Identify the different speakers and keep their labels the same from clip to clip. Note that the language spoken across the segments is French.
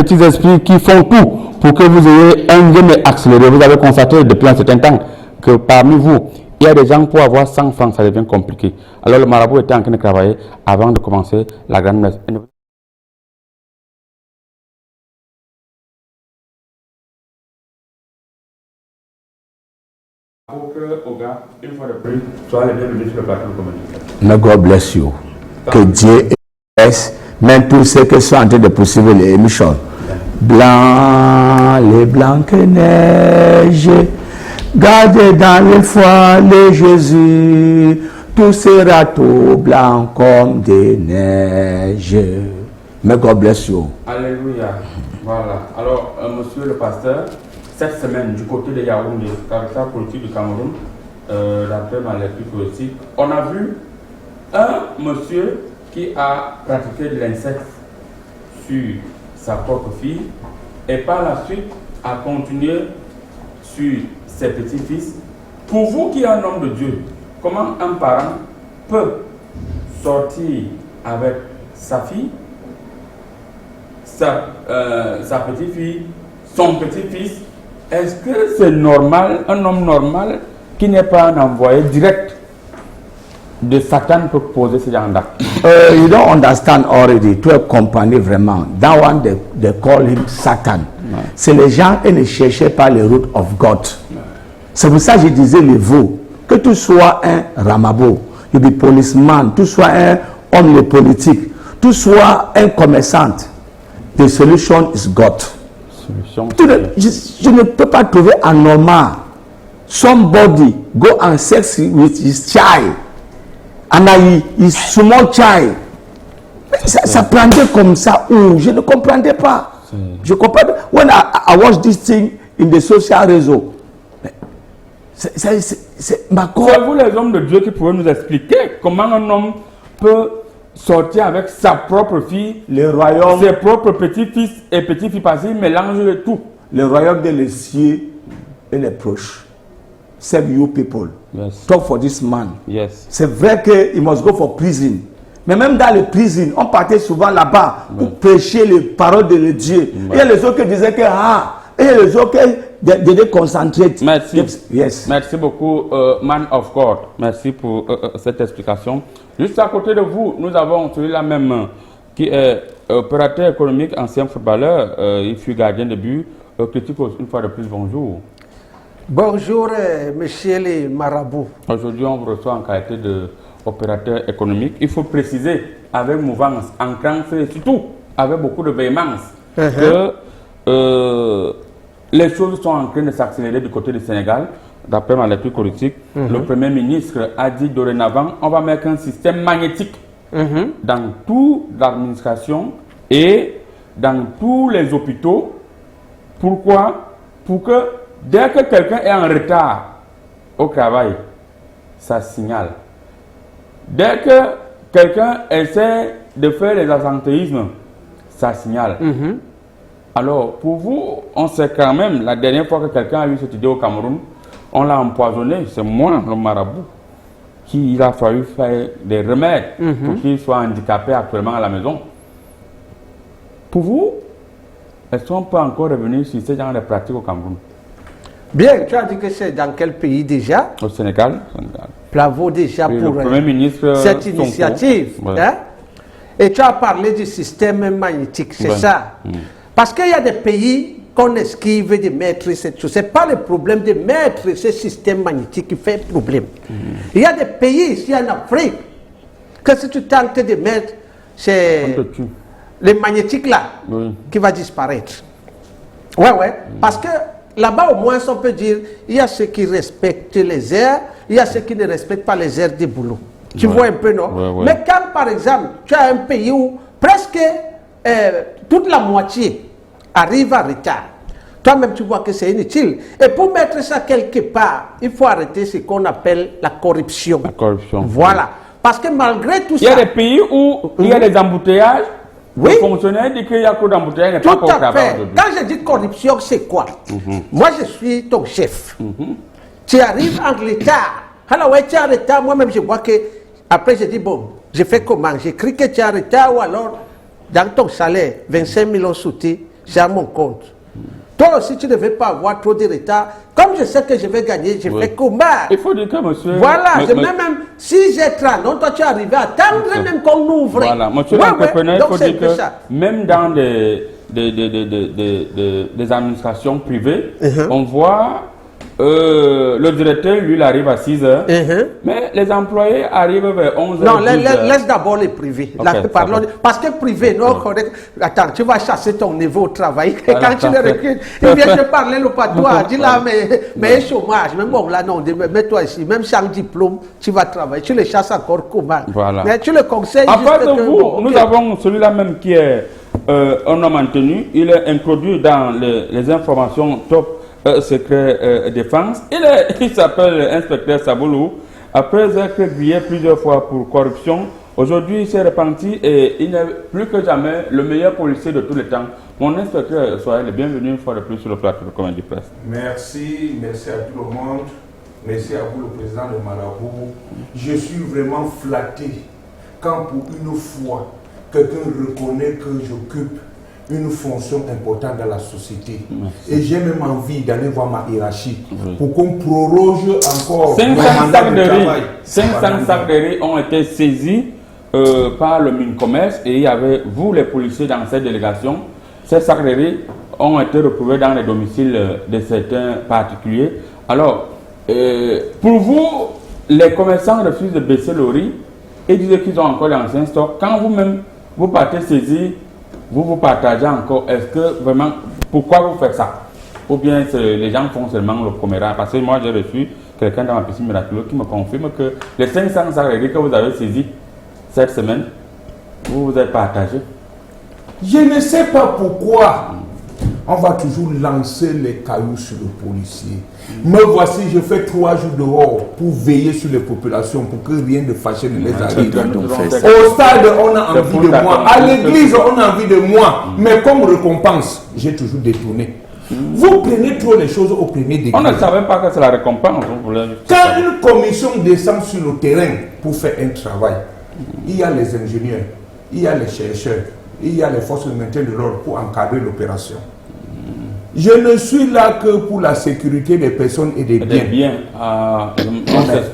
Speaker 1: petits esprits qui font tout pour que vous ayez un game accéléré. Vous avez constaté depuis un certain temps que parmi vous, il y a des gens pour avoir 100 francs, ça devient compliqué. Alors le marabout était en train de travailler avant de commencer la grande messe. Pour que, Oga, une fois de plus, sois le bienvenu sur le plateau de communication.
Speaker 2: May God bless you. Que Dieu blesse même tous ceux qui sont en train de poursuivre l'émission. Blanc, les blancs que neige, gardez dans le foie de Jésus, tout sera tout blanc comme des neiges. May God bless you.
Speaker 1: Alléluia. Voilà. Alors, monsieur le pasteur, cette semaine, du côté de Yaoundé, caractère politique du Cameroun, d'après ma lecture politique, on a vu un monsieur qui a pratiqué de l'inceste sur sa propre fille et par la suite a continué sur ses petits-fils. Pour vous qui êtes un homme de Dieu, comment un parent peut sortir avec sa fille, sa petite-fille, son petit-fils? Est-ce que c'est normal, un homme normal qui n'est pas un envoyé direct de Satan peut poser ce genre d'acte?
Speaker 2: You don't understand already. Tu as compris vraiment. That one, they call him Satan. C'est les gens qui ne cherchaient pas les routes of God. C'est pour ça que je disais le vous. Que tu sois un ramabo, you be policeman, tu sois un homme de politique, tu sois un commerçant. The solution is God. Je ne peux pas trouver anormal. Somebody go and sex with his child. And his small child. Ça prendrait comme ça. Je ne comprenais pas. Je comprends. When I watch this thing in the social réseau. C'est
Speaker 1: vous les hommes de Dieu qui pouvez nous expliquer comment un homme peut sortir avec sa propre fille,
Speaker 2: le royaume,
Speaker 1: ses propres petits-fils et petits-filles parce qu'il mélange le tout.
Speaker 2: Le royaume de les cieux et les proches. Save you people.
Speaker 1: Yes.
Speaker 2: Talk for this man.
Speaker 1: Yes.
Speaker 2: C'est vrai qu'il must go for prison. Mais même dans les prisons, on partait souvent là-bas pour prêcher les paroles de Dieu. Il y a les autres qui disaient que et les autres qui devaient concentrer.
Speaker 1: Merci.
Speaker 2: Yes.
Speaker 1: Merci beaucoup, man of God. Merci pour cette explication. Juste à côté de vous, nous avons celui-là même qui est opérateur économique, ancien footballeur. Il fut gardien de but. Critique une fois de plus, bonjour.
Speaker 3: Bonjour, monsieur les marabouts.
Speaker 1: Aujourd'hui, on vous reçoit en qualité d'opérateur économique. Il faut préciser, avec mouvance, en crainte et surtout avec beaucoup de véhémence, que les choses sont en train de s'accélérer du côté du Sénégal. D'après ma lecture politique, le Premier ministre a dit dorénavant, on va mettre un système magnétique dans toute l'administration et dans tous les hôpitaux. Pourquoi? Pour que dès que quelqu'un est en retard au travail, ça signale. Dès que quelqu'un essaie de faire les absentéismes, ça signale. Alors, pour vous, on sait quand même, la dernière fois que quelqu'un a eu cette idée au Cameroun, on l'a empoisonné, c'est moi, le marabout, qu'il a fallu faire des remèdes pour qu'il soit handicapé actuellement à la maison. Pour vous, est-ce qu'on peut encore revenir sur ce genre de pratiques au Cameroun?
Speaker 3: Bien, tu as dit que c'est dans quel pays déjà?
Speaker 1: Au Sénégal.
Speaker 3: Bravo déjà
Speaker 1: oui,
Speaker 3: pour
Speaker 1: le Premier ministre
Speaker 3: cette initiative. Hein? Et tu as parlé du système magnétique, c'est ça? Parce qu'il y a des pays qu'on esquive de mettre cette chose. Ce n'est pas le problème de mettre ce système magnétique qui fait problème. Il y a des pays ici en Afrique que si tu tentes de mettre, c'est le magnétique là qui va disparaître. Ouais. Parce que là-bas, au moins, on peut dire, il y a ceux qui respectent les airs, il y a ceux qui ne respectent pas les airs du boulot. Tu vois un peu, non? Mais quand, par exemple, tu as un pays où presque toute la moitié arrive en retard, toi-même, tu vois que c'est inutile. Et pour mettre ça quelque part, il faut arrêter ce qu'on appelle la corruption.
Speaker 1: La corruption.
Speaker 3: Voilà. Parce que malgré tout ça...
Speaker 1: Il y a des pays où il y a des embouteillages. Oui. Les fonctionnaires disent qu'il y a trop d'embouteillages.
Speaker 3: Tout à fait. Quand je dis corruption, c'est quoi? Moi, je suis ton chef. Tu arrives en retard. Alors, ouais, tu es en retard. Moi-même, je vois que... Après, je dis, bon, je fais comment? J'écris que tu es en retard ou alors, dans ton salaire, 25 millions sautés, c'est à mon compte. Toi aussi, tu ne veux pas avoir trop de retard. Comme je sais que je vais gagner, je fais combat.
Speaker 1: Il faut dire que monsieur...
Speaker 3: Voilà, même si j'ai 30 ans, toi tu es arrivé à attendre même qu'on ouvre.
Speaker 1: Voilà, monsieur l'entrepreneur, il faut dire que
Speaker 3: ça.
Speaker 1: même dans des administrations privées, on voit le directeur, lui, il arrive à 6 h, mais les employés arrivent vers 11 h.
Speaker 3: Non, laisse d'abord les privés.
Speaker 1: Okay,
Speaker 3: parlons, parce que privé, non, correct. Attends, tu vas chasser ton niveau au travail. Et quand tu le recrutes, il vient te parler le patois. Dis là, mais chômage, même bon, là, non, mets-toi ici, même sans diplôme, tu vas travailler. Tu le chasses encore comment?
Speaker 1: Voilà.
Speaker 3: Mais tu le conseilles.
Speaker 1: À part de vous, nous avons celui-là même qui est un homme en tenue. Il est introduit dans les informations top secret défense. Il s'appelle inspecteur Saboulou. Après être grillé plusieurs fois pour corruption, aujourd'hui il s'est repenti et il n'est plus que jamais le meilleur policier de tous les temps. Mon inspecteur, soyez le bienvenu une fois de plus sur le plateau de Comédie Presse.
Speaker 4: Merci à tout le monde. Merci à vous, le président de Marabout. Je suis vraiment flatté quand pour une fois quelqu'un reconnaît que j'occupe une fonction importante dans la société. Merci. Et j'ai même envie d'aller voir ma hiérarchie pour qu'on proroge encore
Speaker 1: 500 sacs de riz ont été saisis par le Mincommerce et il y avait vous les policiers dans cette délégation. Ces sacs de riz ont été retrouvés dans les domiciles de certains particuliers. Alors, pour vous, les commerçants refusent de baisser le riz et disent qu'ils ont encore l'ancien stock. Quand vous-même, vous partez saisir, vous partagez encore. Est-ce que vraiment, pourquoi vous faites ça? Ou bien les gens font seulement le commérage? Parce que moi, j'ai reçu quelqu'un dans ma piscine miraculeuse qui me confirme que les 500 sacs de riz que vous avez saisis cette semaine, vous vous êtes partagé.
Speaker 4: Je ne sais pas pourquoi on va toujours lancer les cailloux sur le policier. Me voici, je fais 3 jours dehors pour veiller sur les populations, pour que rien de fâché ne les arrive. Au stade, on a envie de moi. À l'église, on a envie de moi. Mais comme récompense, j'ai toujours détourné. Vous prenez trop les choses au premier degré.
Speaker 1: On ne savait pas que c'est la récompense.
Speaker 4: Quand une commission descend sur le terrain pour faire un travail, il y a les ingénieurs, il y a les chercheurs, il y a les forces de maintien de l'ordre pour encadrer l'opération. Je ne suis là que pour la sécurité des personnes et des biens.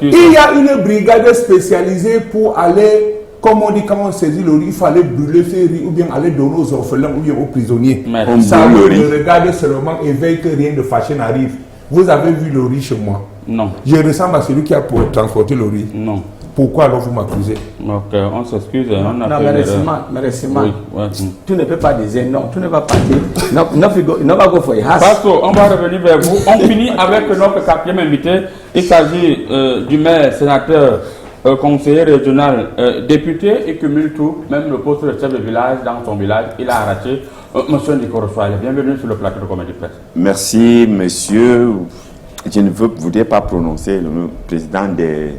Speaker 4: Il y a une brigade spécialisée pour aller, comme on dit, quand on saisit le riz, il fallait brûler ce riz ou bien aller donner aux orphelins ou bien aux prisonniers. Ça me regarde seulement et veille que rien de fâché n'arrive. Vous avez vu le riz chez moi?
Speaker 1: Non.
Speaker 4: Je ressemble à celui qui a transporté le riz?
Speaker 1: Non.
Speaker 4: Pourquoi alors vous m'accusez?
Speaker 1: Ok, on s'excuse.
Speaker 2: Non, mais récemment, tu ne peux pas dire non, tu ne vas pas dire non, va go for a house.
Speaker 1: Pasto, on va revenir vers vous. On finit avec notre quatrième invité. Il s'agit du maire, sénateur, conseiller régional, député et cumule tout, même le poste de chef de village dans son village. Il a arraché. Monsieur Nicolas Soaille, bienvenue sur le plateau de Comédie Presse.
Speaker 5: Merci, monsieur. Je ne voudrais pas prononcer le président des...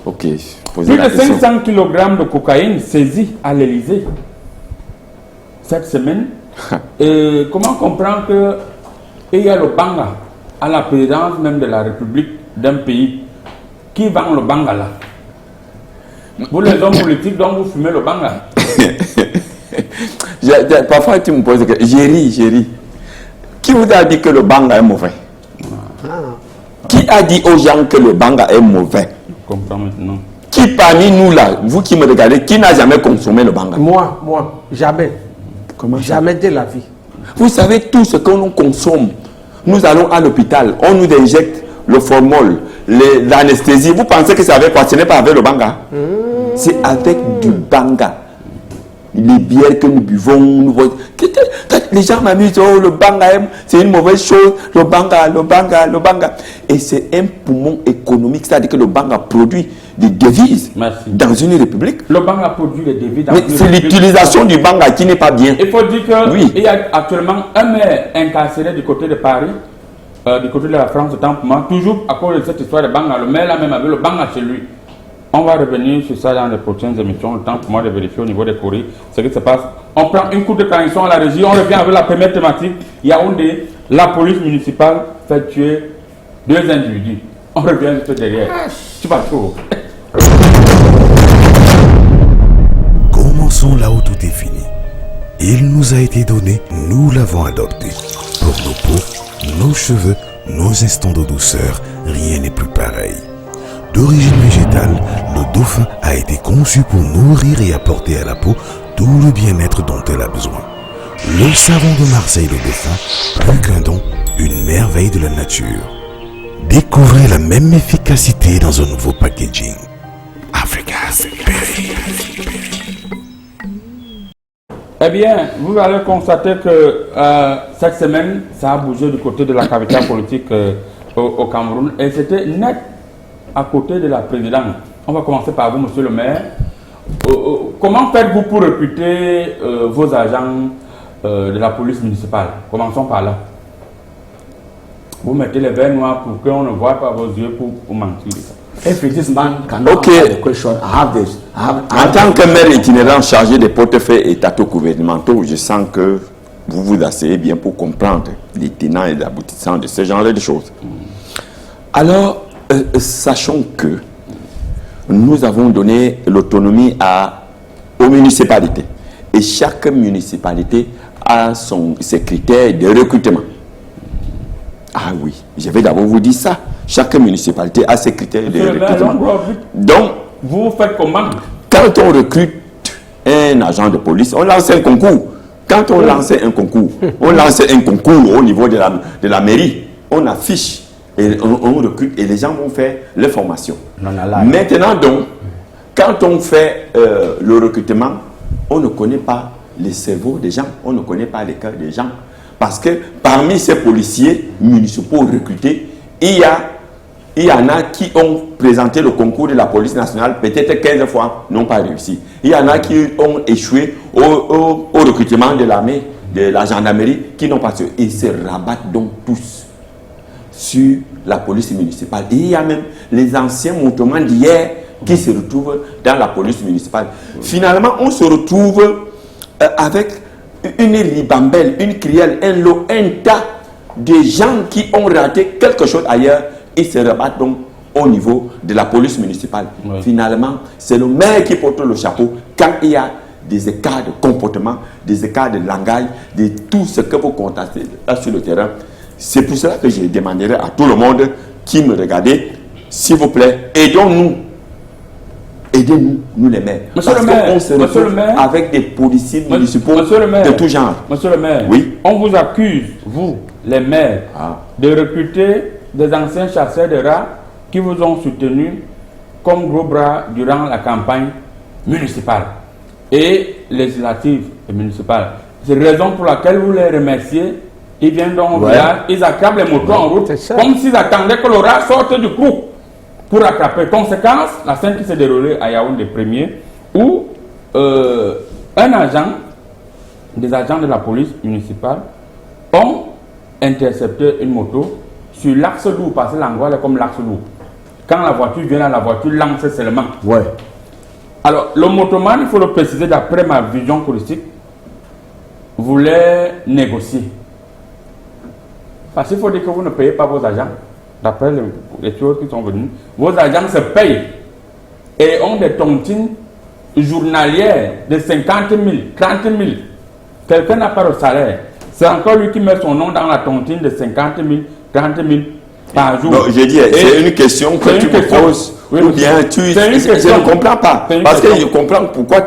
Speaker 5: Ok.
Speaker 1: Plus de 500 kg de cocaïne saisis à l'Élysée cette semaine. Et comment comprendre qu'il y a le banga à la présidence même de la République d'un pays qui vend le banga là? Vous les hommes politiques, donc vous fumez le banga.
Speaker 5: Parfois tu me poses que j'ai ri. Qui vous a dit que le banga est mauvais? Qui a dit aux gens que le banga est mauvais?
Speaker 1: Je comprends maintenant.
Speaker 5: Qui parmi nous là, vous qui me regardez, qui n'a jamais consommé le banga?
Speaker 3: Moi, jamais.
Speaker 5: Comment ça?
Speaker 3: Jamais de la vie.
Speaker 5: Vous savez tout ce que l'on consomme. Nous allons à l'hôpital, on nous injecte le formol, l'anesthésie. Vous pensez que c'est avec quoi? Ce n'est pas avec le banga. C'est avec du banga. Les bières que nous buvons, les gens m'amusent, oh, le banga, c'est une mauvaise chose, le banga. Et c'est un poumon économique, c'est-à-dire que le banga produit des devises dans une république.
Speaker 1: Le banga produit des devises dans
Speaker 5: une république. C'est l'utilisation du banga qui n'est pas bien.
Speaker 1: Il faut dire qu'il y a actuellement un maire incarcéré du côté de Paris, du côté de la France, toujours à cause de cette histoire de banga. Le maire là même avait le banga chez lui. On va revenir sur ça dans les prochaines émissions. Le temps pour moi de vérifier au niveau des courriers ce qui se passe. On prend une courte de transition à la régie. On revient avec la première thématique. Yaoundé, la police municipale fait tuer 2 individus. On revient juste derrière. Tu vas trop.
Speaker 6: Commençons là où tout est fini. Il nous a été donné, nous l'avons adopté. Pour nos peaux, nos cheveux, nos instants de douceur, rien n'est plus pareil. D'origine végétale, le dauphin a été conçu pour nourrir et apporter à la peau tout le bien-être dont elle a besoin. Le savon de Marseille, le dauphin, plus qu'un don, une merveille de la nature. Découvrez la même efficacité dans un nouveau packaging. Africa's Berry.
Speaker 1: Eh bien, vous allez constater que cette semaine, ça a bougé du côté de la capitale politique au Cameroun et c'était net à côté de la présidente. On va commencer par vous, monsieur le maire. Comment faites-vous pour recruter vos agents de la police municipale? Commençons par là. Vous mettez les verres noirs pour qu'on ne voit pas vos yeux pour mentir.
Speaker 2: If this man cannot
Speaker 5: Okay.
Speaker 2: answer the question, I have this.
Speaker 5: En tant que maire itinérant chargé des portefeuilles étato-gouvernementaux, je sens que vous vous asseyez bien pour comprendre les tenants et les aboutissants de ce genre de choses. Alors, sachons que nous avons donné l'autonomie aux municipalités. Et chaque municipalité a ses critères de recrutement. Ah oui, je vais d'abord vous dire ça. Chaque municipalité a ses critères de recrutement. Donc,
Speaker 1: vous faites comment?
Speaker 5: quand on recrute un agent de police, on lance un concours. Quand on lance un concours, on lance un concours au niveau de la mairie. On affiche et on recrute et les gens vont faire les formations. Maintenant donc, quand on fait le recrutement, on ne connaît pas les cerveaux des gens, on ne connaît pas les cœurs des gens. Parce que parmi ces policiers municipaux recrutés, il y en a qui ont présenté le concours de la police nationale peut-être 15 fois, n'ont pas réussi. Il y en a qui ont échoué au recrutement de l'armée, de la gendarmerie, qui n'ont pas su. Ils se rabattent donc tous sur la police municipale. Et il y a même les anciens mouvements d'hier qui se retrouvent dans la police municipale. Finalement, on se retrouve avec une ribambelle, une crielle, un lot, un tas de gens qui ont raté quelque chose ailleurs. Ils se rabattent donc au niveau de la police municipale. Ouais. Finalement, c'est le maire qui porte le chapeau quand il y a des écarts de comportement, des écarts de langage, de tout ce que vous constatez sur le terrain. C'est pour cela que je demanderai à tout le monde qui me regardait, s'il vous plaît, aidons-nous. Aidez-nous, nous les maires.
Speaker 1: Monsieur le maire,
Speaker 5: on se retrouve avec des policiers municipaux de tout genre.
Speaker 1: Monsieur le maire,
Speaker 5: oui?
Speaker 1: On vous accuse, vous, les maires, de recruter des anciens chasseurs de rats qui vous ont soutenu comme gros bras durant la campagne municipale et législative et municipale. C'est la raison pour laquelle vous les remerciez. Ils viennent dans le village, ils attrapent les motos en route, comme s'ils attendaient que le rat sorte du trou pour attraper. Conséquence, la scène qui s'est déroulée à Yaoundé premier, où des agents de la police municipale ont intercepté une moto sur l'axe lourd, parce que l'endroit est comme l'axe lourd. Quand la voiture vient là, la voiture lance seulement.
Speaker 2: Ouais.
Speaker 1: Alors, le motoman, il faut le préciser, d'après ma vision politique, voulait négocier. Parce qu'il faut dire que vous ne payez pas vos agents. D'après les choses qui sont venues, vos agents se payent et ont des tontines journalières de 50 000, 30 000. Quelqu'un n'a pas de salaire. C'est encore lui qui met son nom dans la tontine de 50 000, 30 000 par jour.
Speaker 5: Non, j'ai dit, c'est une question que tu me poses. Oui, ou bien je ne comprends pas. Parce que je comprends pourquoi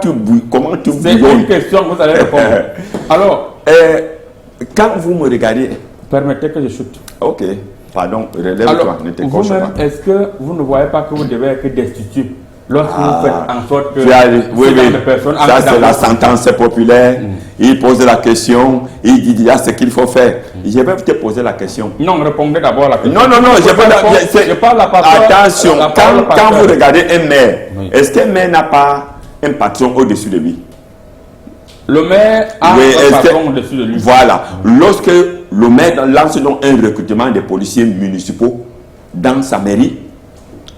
Speaker 5: comment tu bouillonnes.
Speaker 1: C'est une question que vous allez répondre. Alors,
Speaker 5: quand vous me regardez...
Speaker 1: Permettez que je chute.
Speaker 5: Ok. Pardon, relève-toi, ne te coche pas.
Speaker 1: Vous-même, est-ce que vous ne voyez pas que vous devez être destitué lorsque vous faites en sorte que
Speaker 5: oui, personnes... Ça, c'est la sentence populaire. Il pose la question, il dit ce qu'il faut faire. Je vais te poser la question.
Speaker 1: Non, répondez d'abord à la question.
Speaker 5: Non, je parle la parole. Attention, quand vous regardez un maire, est-ce qu'un maire n'a pas un patron au-dessus de lui?
Speaker 1: Le maire a un patron au-dessus de lui.
Speaker 5: Voilà. Lorsque le maire lance donc un recrutement des policiers municipaux dans sa mairie,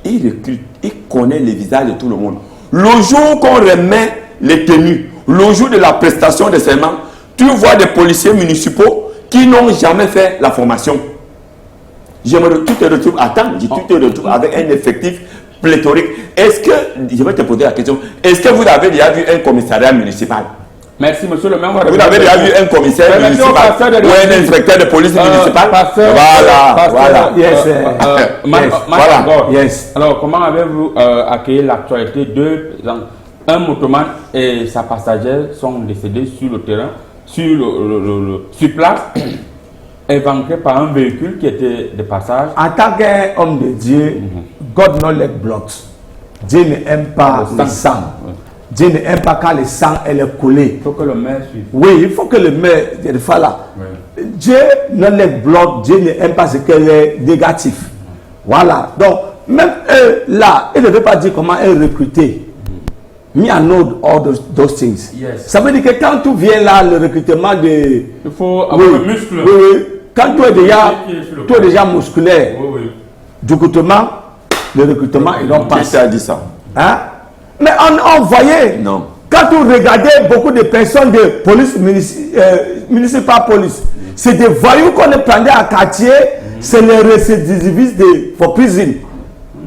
Speaker 5: il recrute, il connaît les visages de tout le monde. Le jour qu'on remet les tenues, le jour de la prestation de serment, tu vois des policiers municipaux qui n'ont jamais fait la formation. Tu te retrouves avec un effectif pléthorique. Est-ce que, je vais te poser la question, est-ce que vous avez déjà vu un commissariat municipal?
Speaker 1: Merci, monsieur le maire.
Speaker 5: Vous avez déjà vu un commissaire municipal ou un inspecteur de police municipale? Voilà.
Speaker 2: Yes.
Speaker 1: Yes. Alors, comment avez-vous accueilli l'actualité de un motoman et sa passagère sont décédés sur le terrain, sur place, éventrés par un véhicule qui était de passage?
Speaker 2: En tant qu'homme de Dieu, God not let blood. Dieu n'aime pas le sang. Dieu n'aime pas quand le sang est collé.
Speaker 1: Il faut que le maire suive.
Speaker 2: Oui, il faut que le maire soit là. Oui. Dieu ne let blood, Dieu n'aime pas ce qui est négatif. Voilà. Donc, même eux, là, ils ne veulent pas dire comment ils recruter. Me I know all those things.
Speaker 1: Yes.
Speaker 2: Ça veut dire que quand tu viens là, le recrutement de...
Speaker 1: Il faut avoir le muscle.
Speaker 2: Oui. Quand tu es déjà musculaire, du recrutement, le recrutement, ils n'ont pas.
Speaker 5: Qui a dit ça?
Speaker 2: Hein? Mais on voyait,
Speaker 5: non.
Speaker 2: Quand on regardait beaucoup de personnes de police, municipal police, c'est des voyous qu'on prenait à quartier, c'est les récidivistes de prison.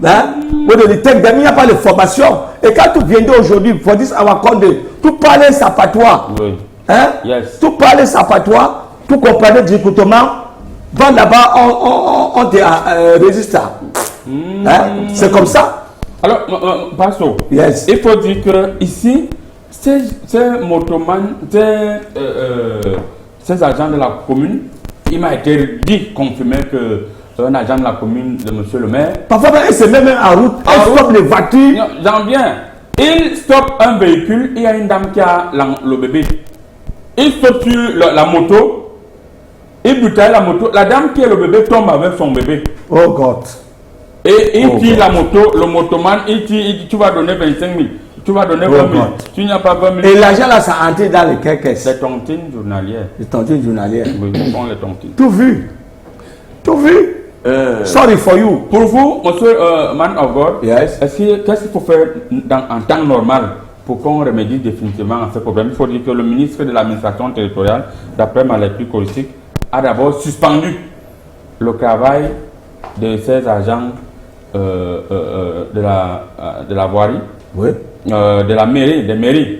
Speaker 2: Hein? Il n'y a pas de formation. Et quand tu viens aujourd'hui, pour dire à Wakonde, tu parlais sa patois.
Speaker 1: Oui.
Speaker 2: Hein?
Speaker 1: Yes.
Speaker 2: Tu parlais sa patois, tu comprenais du recrutement, va là-bas, on te résiste. Hein? C'est comme ça.
Speaker 1: Alors, Passo,
Speaker 2: yes.
Speaker 1: Il faut dire que ici, ces motomans, ces agents de la commune, il m'a été dit, confirmé que un agent de la commune de monsieur le maire.
Speaker 2: Parfois, il se met même en route, il stoppe les voitures.
Speaker 1: J'en viens. Il stoppe un véhicule, il y a une dame qui a le bébé. Il stoppe sur la moto, il butaille la moto, la dame qui a le bébé tombe avec son bébé.
Speaker 2: Oh God.
Speaker 1: Et il tire la moto, le motoman, il dit tu vas donner 25 000, tu vas donner 20 000. Tu n'as pas 20 000.
Speaker 2: Et l'argent là, ça a entré dans les caisses.
Speaker 1: Les tontines journalières.
Speaker 2: Les tontines journalières.
Speaker 1: Oui, font les tontines.
Speaker 2: Tout vu. Tout vu. Sorry for you.
Speaker 1: Pour vous, monsieur Man of God,
Speaker 2: yes.
Speaker 1: Qu'est-ce qu'il faut faire en temps normal pour qu'on remédie définitivement à ce problème? Il faut dire que le ministre de l'administration territoriale, d'après ma lecture politique, a d'abord suspendu le travail de ces agents de la voirie,
Speaker 2: oui.
Speaker 1: De la mairie, des mairies.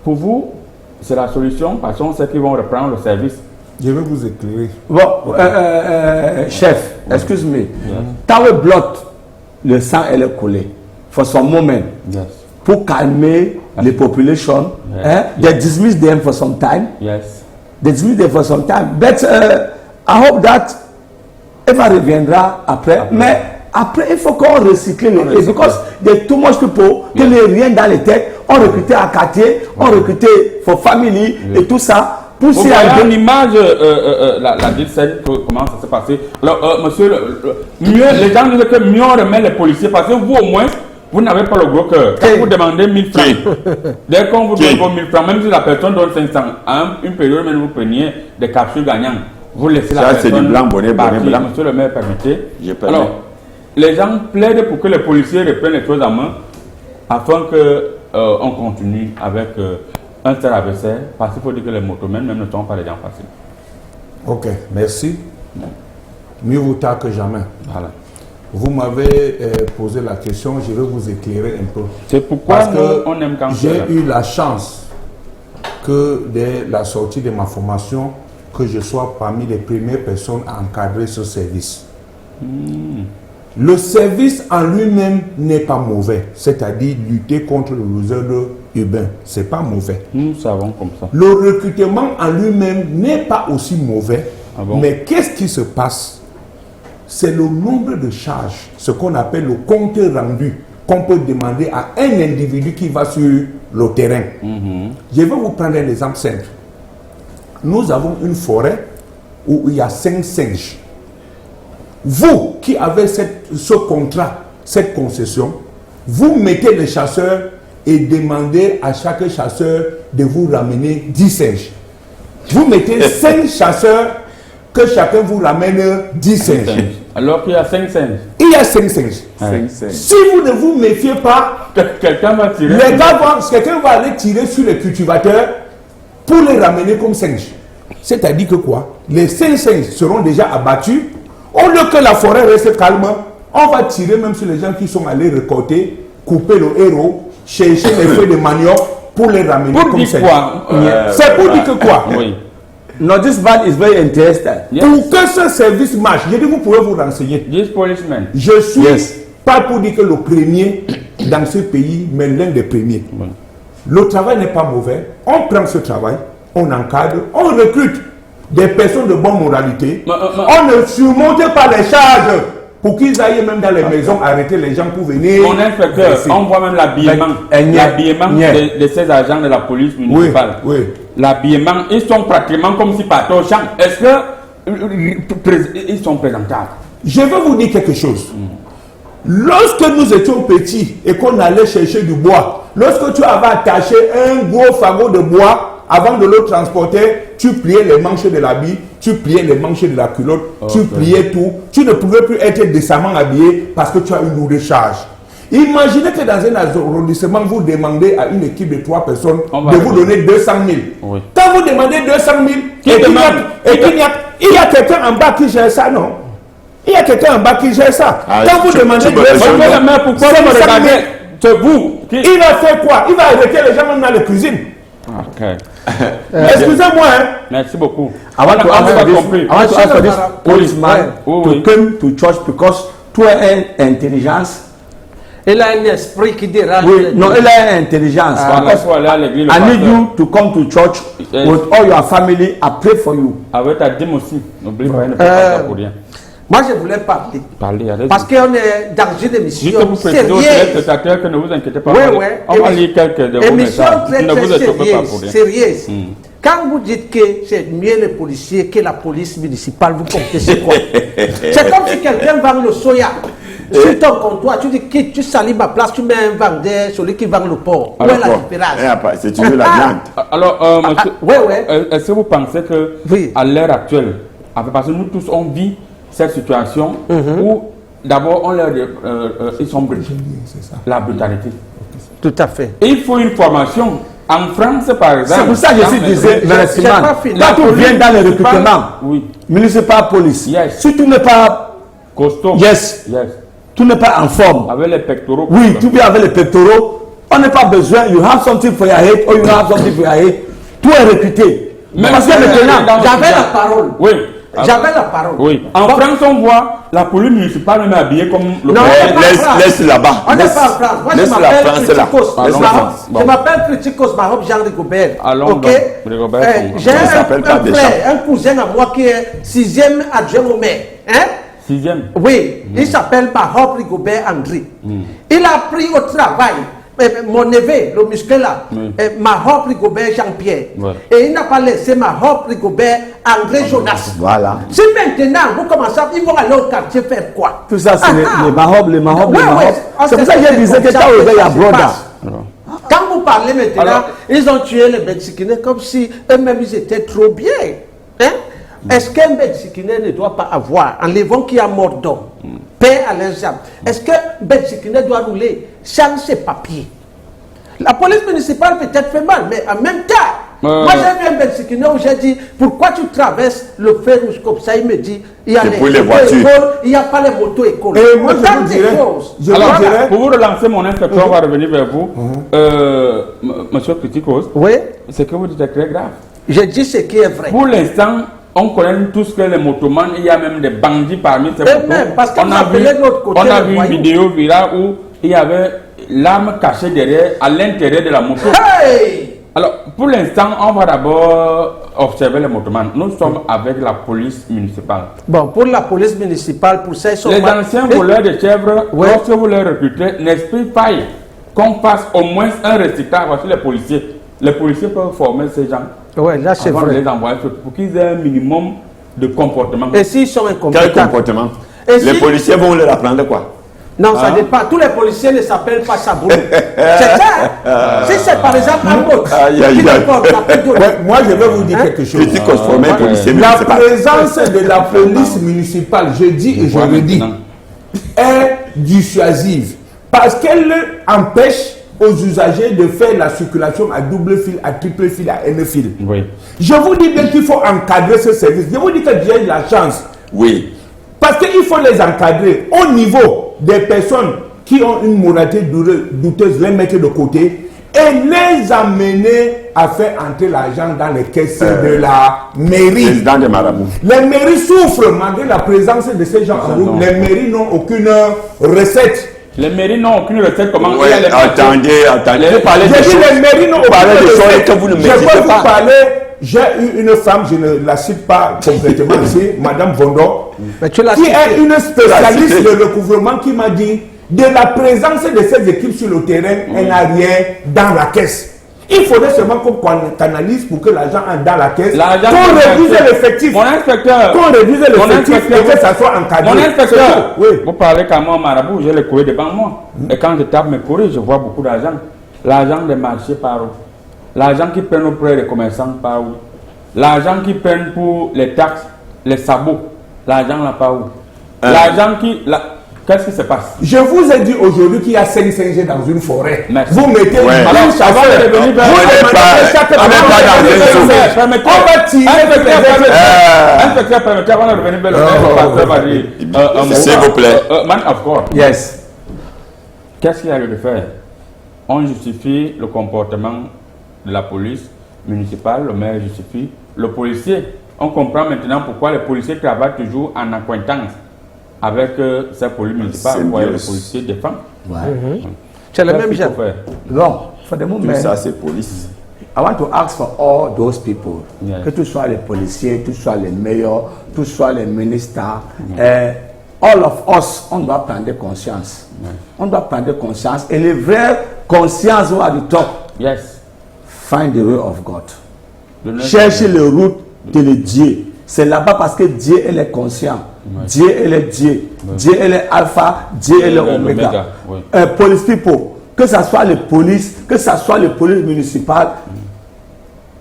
Speaker 1: Pour vous, c'est la solution parce qu'on sait qu'ils vont reprendre le service.
Speaker 4: Je vais vous éclairer.
Speaker 2: Bon, chef, excuse-moi. Quand le blood, le sang est collé, for some moment,
Speaker 1: yes.
Speaker 2: Pour calmer les populations,
Speaker 1: yes.
Speaker 2: They dismiss them for some time.
Speaker 1: Yes.
Speaker 2: They dismiss them for some time. But I hope that Eva reviendra après. Mais après, il faut qu'on recycle les têtes. Because there's too much people qui n'ont rien dans les têtes. On recrutait à quartier, on recrutait for family et tout ça.
Speaker 1: Vous voyez une image, la scène, comment ça s'est passé. Alors, monsieur, mieux, les gens disent que mieux on remet les policiers parce que vous, au moins, vous n'avez pas le gros cœur. Quand vous demandez 1000 francs, dès qu'on vous donne vos 1000 francs, même si la personne donne 500, à une période, même vous preniez des captures gagnantes, vous laissez la personne.
Speaker 5: C'est du blanc, bonnet, blanc.
Speaker 1: Monsieur le maire, permettez. Alors, les gens plaident pour que les policiers reprennent les choses en main afin qu'on continue avec. Un seul adversaire, parce qu'il faut dire que les motomènes même ne sont pas des gens faciles.
Speaker 4: Ok, merci. Mieux vaut tard que jamais.
Speaker 1: Voilà.
Speaker 4: Vous m'avez posé la question, je vais vous éclairer un peu.
Speaker 1: C'est pourquoi on aime quand
Speaker 4: j'ai eu la chance que dès la sortie de ma formation, que je sois parmi les premières personnes à encadrer ce service. Le service en lui-même n'est pas mauvais, c'est-à-dire lutter contre le désordre urbain, c'est pas mauvais.
Speaker 1: Nous savons comme ça.
Speaker 4: Le recrutement en lui-même n'est pas aussi mauvais, mais qu'est-ce qui se passe? C'est le nombre de charges, ce qu'on appelle le compte rendu, qu'on peut demander à un individu qui va sur le terrain. Je vais vous prendre un exemple simple. Nous avons une forêt où il y a 5 singes. Vous qui avez ce contrat, cette concession, vous mettez les chasseurs et demandez à chaque chasseur de vous ramener 10 singes. Vous mettez 5 chasseurs, que chacun vous ramène 10 singes.
Speaker 1: Alors qu'il y a 5 singes.
Speaker 4: Il y a 5 singes. Si vous ne vous méfiez pas,
Speaker 1: quelqu'un va tirer.
Speaker 4: Quelqu'un va aller tirer sur les cultivateurs pour les ramener comme singes. C'est-à-dire que quoi? Les 5 singes seront déjà abattus. Au lieu que la forêt reste calme, on va tirer même sur les gens qui sont allés récolter, couper le héros, chercher les feuilles de manioc pour les ramener
Speaker 1: Pour
Speaker 4: comme
Speaker 1: dire
Speaker 4: c'est.
Speaker 1: quoi?
Speaker 4: C'est pour dire que quoi?
Speaker 1: Oui.
Speaker 2: No, this man is very interested.
Speaker 1: Yes.
Speaker 4: Pour que ce service marche, je dis vous pouvez vous renseigner.
Speaker 1: This policeman.
Speaker 4: Je suis
Speaker 2: Yes.
Speaker 4: pas pour dire que le premier dans ce pays, mais l'un des premiers.
Speaker 1: Oui.
Speaker 4: Le travail n'est pas mauvais. On prend ce travail, on encadre, on recrute des personnes de bonne moralité. On ne surmonte pas les charges pour qu'ils aillent même dans les maisons arrêter les gens pour venir.
Speaker 1: Mon inspecteur,
Speaker 4: verser.
Speaker 1: on voit même l'habillement. L'habillement de ces agents de la police municipale.
Speaker 4: Oui.
Speaker 1: L'habillement, ils sont pratiquement comme si partaient au champ. Est-ce que ils sont présentables?
Speaker 4: Je vais vous dire quelque chose. Lorsque nous étions petits et qu'on allait chercher du bois, lorsque tu avais attaché un gros fagot de bois, avant de le transporter, tu pliais les manches de l'habit, tu pliais les manches de la culotte, tu pliais tout. Tu ne pouvais plus être décemment habillé parce que tu as une lourde charge. Imaginez que dans un arrondissement, vous demandez à une équipe de 3 personnes de vous donner 200 000.
Speaker 1: Oui.
Speaker 4: Quand vous demandez 200 000, il y a quelqu'un en bas qui gère ça, non? Il y a quelqu'un en bas qui gère ça. Quand vous demandez 200 000,
Speaker 1: pourquoi vous me regardez? C'est vous qui...
Speaker 4: Il va faire quoi? Il va arrêter les gens même dans la cuisine.
Speaker 1: Ok.
Speaker 4: Excusez-moi, hein.
Speaker 1: Merci beaucoup.
Speaker 2: I want to ask for this policeman
Speaker 1: Oui,
Speaker 2: to
Speaker 1: oui.
Speaker 2: come to church because tu as intelligence.
Speaker 3: Il a un esprit qui dérange.
Speaker 2: Oui,
Speaker 3: les
Speaker 2: non,
Speaker 3: gens.
Speaker 2: il a intelligence.
Speaker 1: Voilà, il faut aller à l'église, le
Speaker 2: I need
Speaker 1: pasteur.
Speaker 2: you to come to church with all your family. I pray for you.
Speaker 1: Avec ta dîme aussi. N'oublie pas, elle ne peut pas pour rien.
Speaker 3: Moi, je voulais parler.
Speaker 1: Parlez, allez-y.
Speaker 3: Parce qu'on est dans une
Speaker 1: Juste
Speaker 3: émission
Speaker 1: pour préciser aux
Speaker 3: sérieuse.
Speaker 1: téléspectateurs que ne vous inquiétez pas.
Speaker 3: Oui,
Speaker 1: Allez,
Speaker 3: oui.
Speaker 1: On va lire quelques de vos
Speaker 3: Émission
Speaker 1: messages.
Speaker 3: très,
Speaker 1: Ne vous
Speaker 3: très
Speaker 1: étouffez pas pour rien.
Speaker 3: sérieuse. Quand vous dites que c'est mieux les policiers que la police municipale, vous comptez c'est quoi? C'est comme si quelqu'un vend le soya. Sur ton comptoir, tu dis que tu salis ma place, tu mets un vendeur, celui qui vend le porc. Où est la différence?
Speaker 5: C'est toujours la viande.
Speaker 1: Alors, monsieur,
Speaker 3: ouais.
Speaker 1: est-ce que vous pensez que
Speaker 3: Oui.
Speaker 1: à l'heure actuelle, parce que nous tous on vit cette situation où d'abord on leur ils sont brutaux, la brutalité.
Speaker 3: Tout à fait.
Speaker 1: Et il faut une formation. En France, par exemple.
Speaker 2: C'est pour ça que je disais,
Speaker 3: c'est pas fini.
Speaker 2: quand tu viens dans le recrutement,
Speaker 1: oui,
Speaker 2: municipal police,
Speaker 1: Yes.
Speaker 2: si tu n'es pas,
Speaker 1: costaud.
Speaker 2: yes,
Speaker 1: Yes.
Speaker 2: tu n'es pas en forme,
Speaker 1: Avec les pectoraux.
Speaker 2: oui, tu viens avec les pectoraux, on n'a pas besoin, you have something for your head, or you have something for your head, tout est recruté.
Speaker 1: Mais
Speaker 2: Parce que maintenant,
Speaker 3: J'avais la parole.
Speaker 1: Oui.
Speaker 3: J'avais la parole.
Speaker 1: Oui. En France, on voit la police municipale même habillée comme le
Speaker 3: Non,
Speaker 1: préfet.
Speaker 3: on est pas
Speaker 5: Laisse là-bas.
Speaker 3: On n'est pas en France. Moi, je
Speaker 5: Laisse la
Speaker 3: m'appelle
Speaker 5: France là.
Speaker 3: Criticos
Speaker 1: Laisse la
Speaker 3: Maroc.
Speaker 1: France. Bon.
Speaker 3: Je m'appelle Criticos Maroc Jean Rigobert.
Speaker 1: Allons
Speaker 3: Ok.
Speaker 1: donc, Rigobert, on-
Speaker 3: J'ai
Speaker 5: on s'appelle pas
Speaker 3: un
Speaker 5: Deschamps.
Speaker 3: frère, un cousin à moi qui est 6e adjoint au maire. Hein?
Speaker 1: 6e.
Speaker 3: Oui, il s'appelle Maroc Rigobert André. Il a pris au travail mon neveu, le musclé là, Maroc Rigobert Jean-Pierre.
Speaker 1: Ouais.
Speaker 3: Et il n'a pas laissé Maroc Rigobert André Jonas.
Speaker 2: voilà.
Speaker 3: Si maintenant vous commencez, ils vont aller au quartier faire quoi?
Speaker 2: Tout ça, c'est les Maroc, les Maroc, les
Speaker 3: Ouais,
Speaker 2: Maroc.
Speaker 3: ouais.
Speaker 2: C'est pour ça que je disais que quand on veut, il y a broda.
Speaker 3: Quand vous parlez maintenant,
Speaker 1: Alors-
Speaker 3: ils ont tué les Mexicains comme si eux-mêmes ils étaient trop bien. Hein? Est-ce qu'un Mexicain ne doit pas avoir, en levant qui a mort d'homme, paix à leurs âmes, est-ce qu'un Mexicain doit rouler sans ses papiers? La police municipale peut-être fait mal, mais en même temps, moi j'ai vu un Mexicain où j'ai dit, pourquoi tu traverses le feu rouge comme ça? Il me dit, il y a
Speaker 5: C'est
Speaker 3: les
Speaker 5: pour les
Speaker 3: motos-écoles,
Speaker 5: voitures.
Speaker 3: il n'y a pas les motos-écoles.
Speaker 4: Et moi,
Speaker 3: Autant
Speaker 4: je vous
Speaker 3: de
Speaker 4: dirais,
Speaker 3: choses.
Speaker 4: je vous
Speaker 1: Alors,
Speaker 4: dirais,
Speaker 1: pour vous relancer mon inspecteur, on va revenir vers vous. Monsieur Criticos,
Speaker 3: Oui,
Speaker 1: ce que vous dites est très grave.
Speaker 3: je dis ce qui est vrai.
Speaker 1: Pour l'instant, on connaît tous que les motomanes, il y a même des bandits parmi ces
Speaker 3: Et
Speaker 1: motos.
Speaker 3: même, parce que
Speaker 1: on
Speaker 3: vous
Speaker 1: a
Speaker 3: appelez de l'autre côté
Speaker 1: on a
Speaker 3: les
Speaker 1: vu une
Speaker 3: voyous.
Speaker 1: vidéo virale où il y avait l'arme cachée derrière, à l'intérieur de la moto.
Speaker 3: Hey!
Speaker 1: Alors, pour l'instant, on va d'abord observer les motomanes. Nous sommes avec la police municipale.
Speaker 3: Bon, pour la police municipale, pour ça, ils sont
Speaker 1: Les
Speaker 3: mal-
Speaker 1: anciens
Speaker 3: Et-
Speaker 1: voleurs de chèvres,
Speaker 3: Ouais.
Speaker 1: lorsque vous les recrutez, n'espérez pas qu'on fasse au moins un recyclage sur les policiers. Les policiers peuvent former ces gens
Speaker 3: Ouais, là c'est
Speaker 1: avant de
Speaker 3: vrai.
Speaker 1: les envoyer pour qu'ils aient un minimum de comportement.
Speaker 3: Et s'ils sont
Speaker 5: Quel
Speaker 3: incompétents?
Speaker 5: comportement?
Speaker 3: Et
Speaker 5: Les
Speaker 3: si-
Speaker 5: policiers vont leur apprendre quoi?
Speaker 3: Non, ça dépend. Tous les policiers ne s'appellent pas Saboulou. C'est ça. Si c'est par exemple un autre
Speaker 5: Aïe, aïe,
Speaker 3: qui
Speaker 5: aïe.
Speaker 3: s'appelle Dodo.
Speaker 4: ouais, moi je vais vous dire quelque chose.
Speaker 5: Critique formé policier
Speaker 4: La
Speaker 5: municipal.
Speaker 4: présence de la police municipale, je dis et je le dis, est dissuasive parce qu'elle empêche aux usagers de faire la circulation à double fil, à triple fil, à N fil.
Speaker 1: Oui.
Speaker 4: Je vous dis bien qu'il faut encadrer ce service. Je vous dis que j'ai eu la chance.
Speaker 5: Oui.
Speaker 4: Parce qu'il faut les encadrer au niveau des personnes qui ont une moralité douteuse, les mettre de côté et les amener à faire entrer l'argent dans les caisses de la mairie.
Speaker 5: Président de Marabout.
Speaker 4: Les mairies souffrent malgré la présence de ces gens en route. Les mairies n'ont aucune recette.
Speaker 1: Les mairies n'ont aucune recette. Comment
Speaker 5: Ouais, attendez. Vous parlez
Speaker 4: J'ai dit les mairies n'ont aucune recette.
Speaker 5: Que vous ne
Speaker 4: Je
Speaker 5: maîtrisez
Speaker 4: peux vous
Speaker 5: pas.
Speaker 4: parler. J'ai eu une femme, je ne la cite pas complètement ici, Madame Vondo,
Speaker 3: Mais tu l'as
Speaker 4: qui
Speaker 3: cité.
Speaker 4: est une spécialiste
Speaker 5: cité.
Speaker 4: de recouvrement, qui m'a dit de la présence de ces équipes sur le terrain, elle n'a rien dans la caisse. Il faudrait seulement qu'on canalise pour que l'argent entre dans la caisse,
Speaker 1: L'argent
Speaker 4: qu'on
Speaker 1: qui
Speaker 4: réduise
Speaker 1: est-
Speaker 4: l'effectif,
Speaker 1: Mon inspecteur.
Speaker 4: qu'on réduise
Speaker 1: Mon
Speaker 4: l'effectif
Speaker 1: inspecteur,
Speaker 4: et que ça soit encadré.
Speaker 1: Mon inspecteur,
Speaker 4: C'est tout. Oui.
Speaker 1: vous parlez qu'à moi, Marabout, j'ai le courrier devant moi. Et quand je tape mes courriers, je vois beaucoup d'argent. L'argent des marchés par où? L'argent qui prennent auprès des commerçants par où? L'argent qui prennent pour les taxes, les sabots, l'argent là par où? L'argent qui... Qu'est-ce qui se passe?
Speaker 4: Je vous ai dit aujourd'hui qu'il y a 5 singes dans une forêt.
Speaker 1: Merci.
Speaker 4: Vous mettez
Speaker 5: Ouais.
Speaker 4: une
Speaker 1: Alors,
Speaker 4: chasseur.
Speaker 1: avant de revenir vers-
Speaker 4: Vous
Speaker 5: On n'est pas-
Speaker 4: demandez chaque
Speaker 5: on n'est
Speaker 4: année,
Speaker 5: pas dans
Speaker 4: vous
Speaker 5: une
Speaker 4: mettez
Speaker 5: zone.
Speaker 4: des singes. On va tirer
Speaker 1: Inspecteur, permettez avant de revenir vers le pasteur va dire un mot.
Speaker 5: S'il vous plaît.
Speaker 1: Man of God.
Speaker 2: Yes.
Speaker 1: Qu'est-ce qu'il y a lieu de faire? On justifie le comportement de la police municipale, le maire justifie, le policier. On comprend maintenant pourquoi les policiers travaillent toujours en accointance avec ces polices municipales. Vous voyez, le policier défend.
Speaker 2: Ouais.
Speaker 3: C'est le
Speaker 1: Qu'est-ce
Speaker 3: même
Speaker 1: qu'il
Speaker 3: genre.
Speaker 1: faut faire?
Speaker 2: Donc, for the
Speaker 5: Tout
Speaker 2: moment,
Speaker 5: ça, c'est police.
Speaker 2: I want to ask for all those people,
Speaker 1: Yes.
Speaker 2: que ce soit les policiers, que ce soit les mayors, que ce soit les ministres, all of us, on doit prendre conscience. On doit prendre conscience. Et les vraies consciences vont à du top.
Speaker 1: Yes.
Speaker 2: Find the way of God.
Speaker 1: Le
Speaker 2: Cherchez le route de Dieu. C'est là-bas parce que Dieu il est conscient. Dieu il est Dieu. Dieu il est alpha. Dieu il est
Speaker 1: l'oméga,
Speaker 2: oméga.
Speaker 1: oui.
Speaker 2: Police people, que ce soit les polices, que ce soit les polices municipales,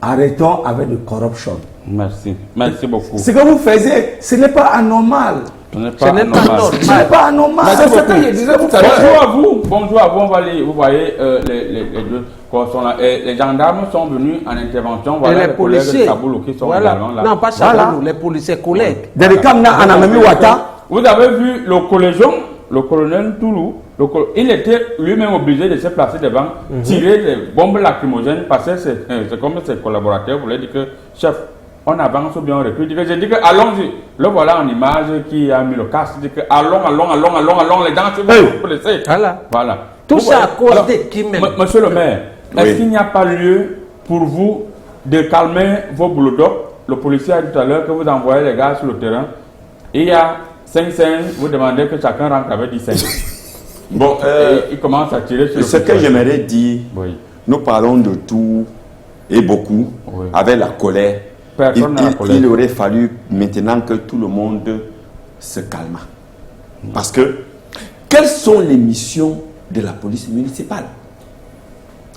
Speaker 2: arrêtons avec la corruption.
Speaker 1: Merci. Merci beaucoup.
Speaker 2: Ce que vous faisiez, ce n'est pas anormal.
Speaker 1: Ce n'est
Speaker 3: Ce n'est pas normal.
Speaker 2: Ce n'est pas anormal.
Speaker 4: C'est ce que je disais tout à l'heure.
Speaker 1: Bonjour à vous. Bonjour à vous. On va aller, vous voyez, les deux corps sont là. Et les gendarmes sont venus en intervention.
Speaker 3: Et
Speaker 1: Voilà
Speaker 3: les
Speaker 1: les collègues de
Speaker 3: policiers.
Speaker 1: Saboulou qui sont
Speaker 3: Voilà.
Speaker 1: également là.
Speaker 3: Non, pas Saboulou, les policiers collègues.
Speaker 2: Dans le cas de Anamami Wata,
Speaker 1: Vous avez vu le collégion, le colonel Toulou, il était lui-même obligé de se placer devant, tirer des bombes lacrymogènes parce que c'est comme ses collaborateurs voulaient dire que, chef, on avance ou bien on recule. J'ai dit que allons-y. Le voilà en image qui a mis le casque. Il dit que allons, les gens se vont blesser. Voilà.
Speaker 3: Tout
Speaker 1: Vous
Speaker 3: ça à
Speaker 1: voyez.
Speaker 3: cause de qui même?
Speaker 1: Monsieur le maire,
Speaker 5: Oui.
Speaker 1: est-ce qu'il n'y a pas lieu pour vous de calmer vos boulots? Le policier a dit tout à l'heure que vous envoyez les gars sur le terrain. Il y a 5 scènes, vous demandez que chacun rentre avec 10 scènes.
Speaker 5: Bon,
Speaker 1: Et il commence à tirer sur le
Speaker 5: ce que
Speaker 1: policier.
Speaker 5: j'aimerais dire,
Speaker 1: Oui.
Speaker 5: nous parlons de tout et beaucoup
Speaker 1: Oui.
Speaker 5: avec la colère.
Speaker 1: Personne n'a la colère.
Speaker 5: Il aurait fallu maintenant que tout le monde se calme. Parce que, quelles sont les missions de la police municipale?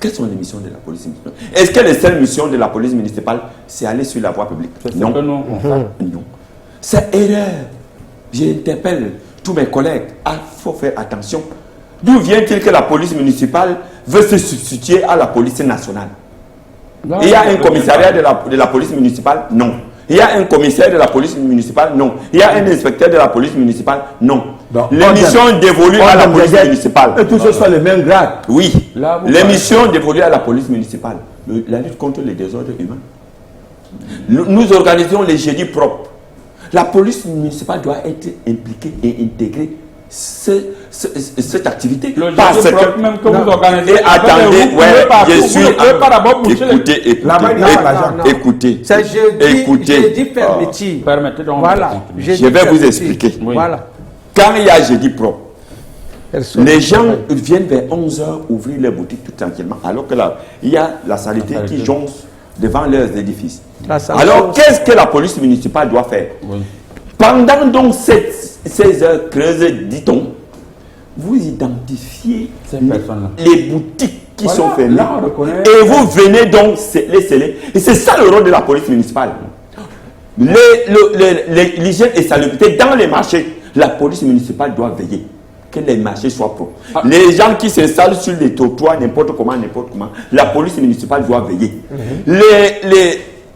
Speaker 5: Quelles sont les missions de la police municipale? Est-ce que les seules missions de la police municipale, c'est aller sur la voie publique?
Speaker 1: C'est ce
Speaker 5: Non.
Speaker 1: que nous, on constate.
Speaker 5: Non. C'est erreur. J'interpelle tous mes collègues. Il faut faire attention. D'où vient-il que la police municipale veut se substituer à la police nationale? Il y a un commissariat de la police municipale? Non. Il y a un commissaire de la police municipale? Non. Il y a un inspecteur de la police municipale? Non.
Speaker 2: Donc,
Speaker 5: Les missions dévolues à la police municipale?
Speaker 2: et tous ceux sont les mêmes grades.
Speaker 5: Oui.
Speaker 1: Là, vous
Speaker 5: Les
Speaker 1: parlez-
Speaker 5: missions dévolues à la police municipale. La lutte contre les désordres humains. Nous organisons les jeudis propres. La police municipale doit être impliquée et intégrer cette activité.
Speaker 1: Le
Speaker 5: Parce
Speaker 1: jeudi propre
Speaker 5: que,
Speaker 1: même que vous organisez.
Speaker 5: et attendez, je suis.
Speaker 1: Vous ne pouvez pas d'abord boucher les...
Speaker 5: Écoutez,
Speaker 4: Là-bas, il y a pas l'argent.
Speaker 5: écoutez.
Speaker 3: C'est jeudi,
Speaker 5: Écoutez.
Speaker 3: jeudi fermeture.
Speaker 1: Permettez donc
Speaker 3: Voilà.
Speaker 1: de continuer.
Speaker 3: Jeudi
Speaker 5: Je vais vous
Speaker 3: fermeture.
Speaker 5: expliquer.
Speaker 1: Oui.
Speaker 3: Voilà.
Speaker 5: Quand il y a jeudi propre,
Speaker 3: Elles sont-
Speaker 5: les gens viennent vers 11h ouvrir leurs boutiques tout tranquillement, alors que là, il y a la saleté
Speaker 1: La
Speaker 5: qui
Speaker 1: saleté.
Speaker 5: jonce devant leurs édifices.
Speaker 3: La saleté.
Speaker 5: Alors, qu'est-ce que la police municipale doit faire?
Speaker 1: Oui.
Speaker 5: Pendant donc ces heures creuses, dit-on, vous identifiez
Speaker 1: Ces personnes-là.
Speaker 5: les boutiques qui
Speaker 1: Voilà,
Speaker 5: sont fermées
Speaker 1: là, on reconnaît.
Speaker 5: et vous venez donc les sceller. Et c'est ça le rôle de la police municipale. L'hygiène et salubrité dans les marchés, la police municipale doit veiller que les marchés soient propres.
Speaker 1: Ah.
Speaker 5: Les gens qui s'installent sur les trottoirs n'importe comment, la police municipale doit veiller.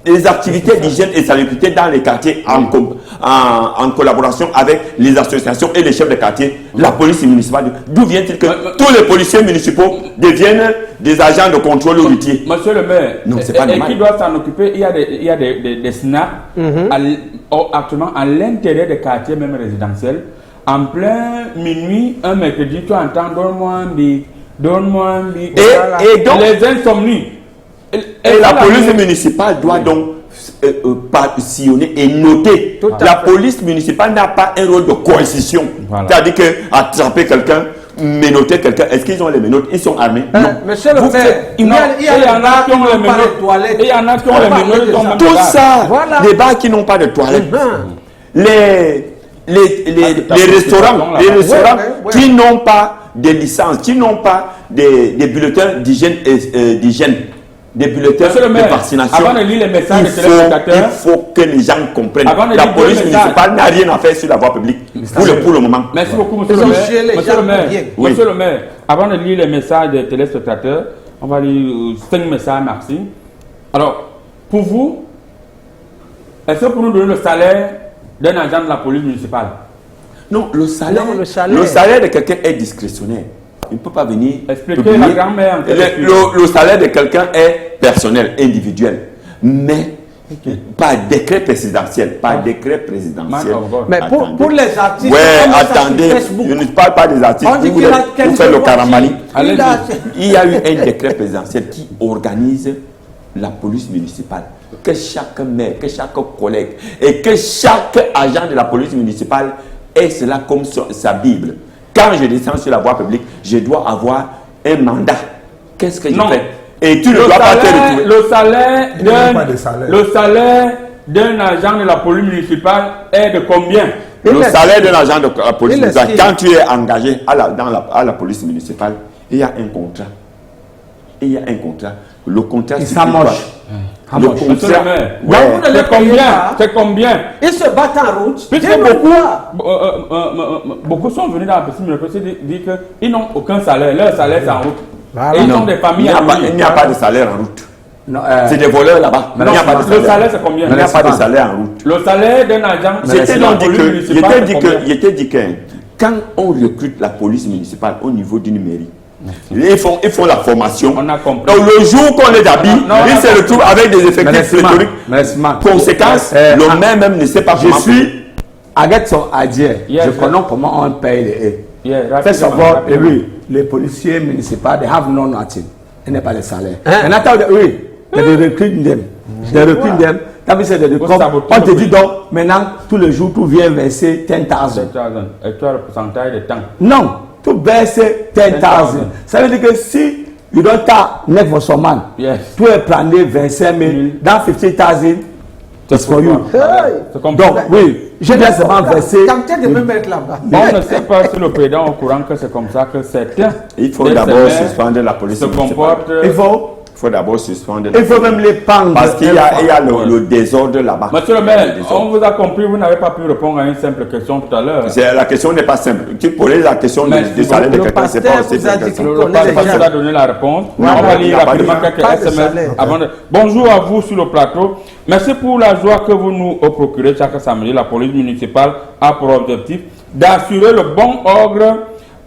Speaker 5: les activités d'hygiène et salubrité dans les quartiers en collaboration avec les associations et les chefs de quartier, la police municipale. D'où vient-il que tous les policiers municipaux deviennent des agents de contrôle routier?
Speaker 1: Monsieur le maire,
Speaker 5: non, c'est pas normal.
Speaker 1: Qui doit s'en occuper? Il y a des snaps actuellement à l'intérieur des quartiers, même résidentiels. En plein minuit, un mercredi, tu entends donne-moi un bic, donne-moi un bic.
Speaker 5: Et donc,
Speaker 1: les insomnies.
Speaker 5: Et la police municipale doit donc sillonner et noter. La police municipale n'a pas un rôle de coercition. Voilà. C'est-à-dire qu'attraper quelqu'un, ménoter quelqu'un, est-ce qu'ils ont les ménotes? Ils sont armés? Non.
Speaker 3: Monsieur le maire, il y en a qui ont les ménotes.
Speaker 1: Il y en a qui ont les ménotes.
Speaker 5: Tout ça, des bars qui n'ont pas de toilettes. Les restaurants, qui n'ont pas de licence, qui n'ont pas des bulletins d'hygiène, des bulletins de vaccination.
Speaker 1: Avant de lire les messages des téléspectateurs,
Speaker 5: il faut que les gens comprennent. La police municipale n'a rien à faire sur la voie publique pour le moment.
Speaker 1: Merci beaucoup, monsieur le maire. Monsieur le maire, avant de lire les messages des téléspectateurs, on va lire 5 messages, merci. Alors, pour vous, est-ce que pour nous donner le salaire d'un agent de la police municipale?
Speaker 5: Non, le salaire de quelqu'un est discrétionnaire. Il ne peut pas venir
Speaker 1: expliquer la grand-mère.
Speaker 5: Le salaire de quelqu'un est personnel, individuel. Mais par décret présidentiel.
Speaker 3: Mais pour les artistes,
Speaker 5: attendez, je ne parle pas des artistes. Vous faites le caramani. Il y a eu un décret présidentiel qui organise la police municipale. Que chaque maire, que chaque collègue et que chaque agent de la police municipale ait cela comme sa Bible. Quand je descends sur la voie publique, je dois avoir un mandat. Qu'est-ce que je fais? Et tu ne dois pas te retrouver.
Speaker 1: Le salaire d'un agent de la police municipale est de combien?
Speaker 5: Le salaire d'un agent de la police municipale, quand tu es engagé à la police municipale, il y a un contrat. Le contrat,
Speaker 2: c'est quoi?
Speaker 5: Le contrat,
Speaker 1: c'est combien?
Speaker 3: Ils se battent en route.
Speaker 1: Puisque beaucoup sont venus dans la police municipale et disent qu'ils n'ont aucun salaire. Leur salaire, c'est en route.
Speaker 3: Voilà.
Speaker 1: Ils ont des familles.
Speaker 5: Il n'y a pas de salaire en route. C'est des voleurs là-bas.
Speaker 1: Le salaire, c'est combien?
Speaker 5: Il n'y a pas de salaire en route.
Speaker 1: Le salaire d'un agent,
Speaker 5: il était dit que quand on recrute la police municipale au niveau d'une mairie, ils font la formation.
Speaker 1: On a compris.
Speaker 5: Donc le jour qu'on les habille, ils se retrouvent avec des effectifs pléthoriques. Conséquence, le maire même ne sait pas comment.
Speaker 2: Je suis Agatson Adien. Je connais comment on paye les haies. First of all, oui, les policiers municipaux, they have no nothing. Ils n'ont pas de salaire. And after, oui, they recruit them. They recruit them. On te dit donc, maintenant, tous les jours, tu viens verser 10,000.
Speaker 1: Et tu as le pourcentage de temps?
Speaker 2: Non, tu verses 10,000. Ça veut dire que si you don't have next for some man, tu es plané 25 000, dans 50,000, it's for you. Donc, oui, je viens seulement verser.
Speaker 3: Tentez de me mettre là-bas.
Speaker 1: On ne sait pas si le président est au courant que c'est comme ça que certains.
Speaker 5: Il faut d'abord suspendre la police municipale. Il faut d'abord suspendre.
Speaker 2: Il faut même les pendre.
Speaker 5: Parce qu'il y a le désordre là-bas.
Speaker 1: Monsieur le maire, on vous a compris, vous n'avez pas pu répondre à une simple question tout à l'heure.
Speaker 5: La question n'est pas simple. Tu posais la question du salaire de quelqu'un, c'est pas aussi simple.
Speaker 1: Le pasteur vous a donné la réponse. On va lire rapidement quelques SMS avant de... Bonjour à vous sur le plateau. Merci pour la joie que vous nous procurez chaque samedi. La police municipale a pour objectif d'assurer le bon ordre,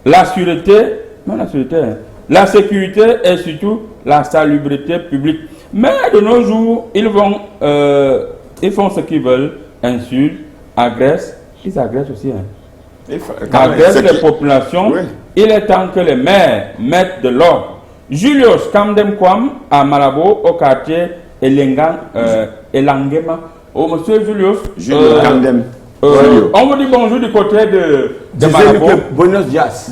Speaker 1: la sûreté, la sécurité et surtout la salubrité publique. Mais de nos jours, ils font ce qu'ils veulent, insultent, agressent. Ils agressent aussi. Agressent les populations. Oui. Il est temps que les maires mettent de l'ordre. Julius Kamdemkwam à Malabo, au quartier Elangema. Oh, monsieur Julius.
Speaker 5: Kamdem.
Speaker 1: On vous dit bonjour du côté de Malabo.
Speaker 2: Buenos dias.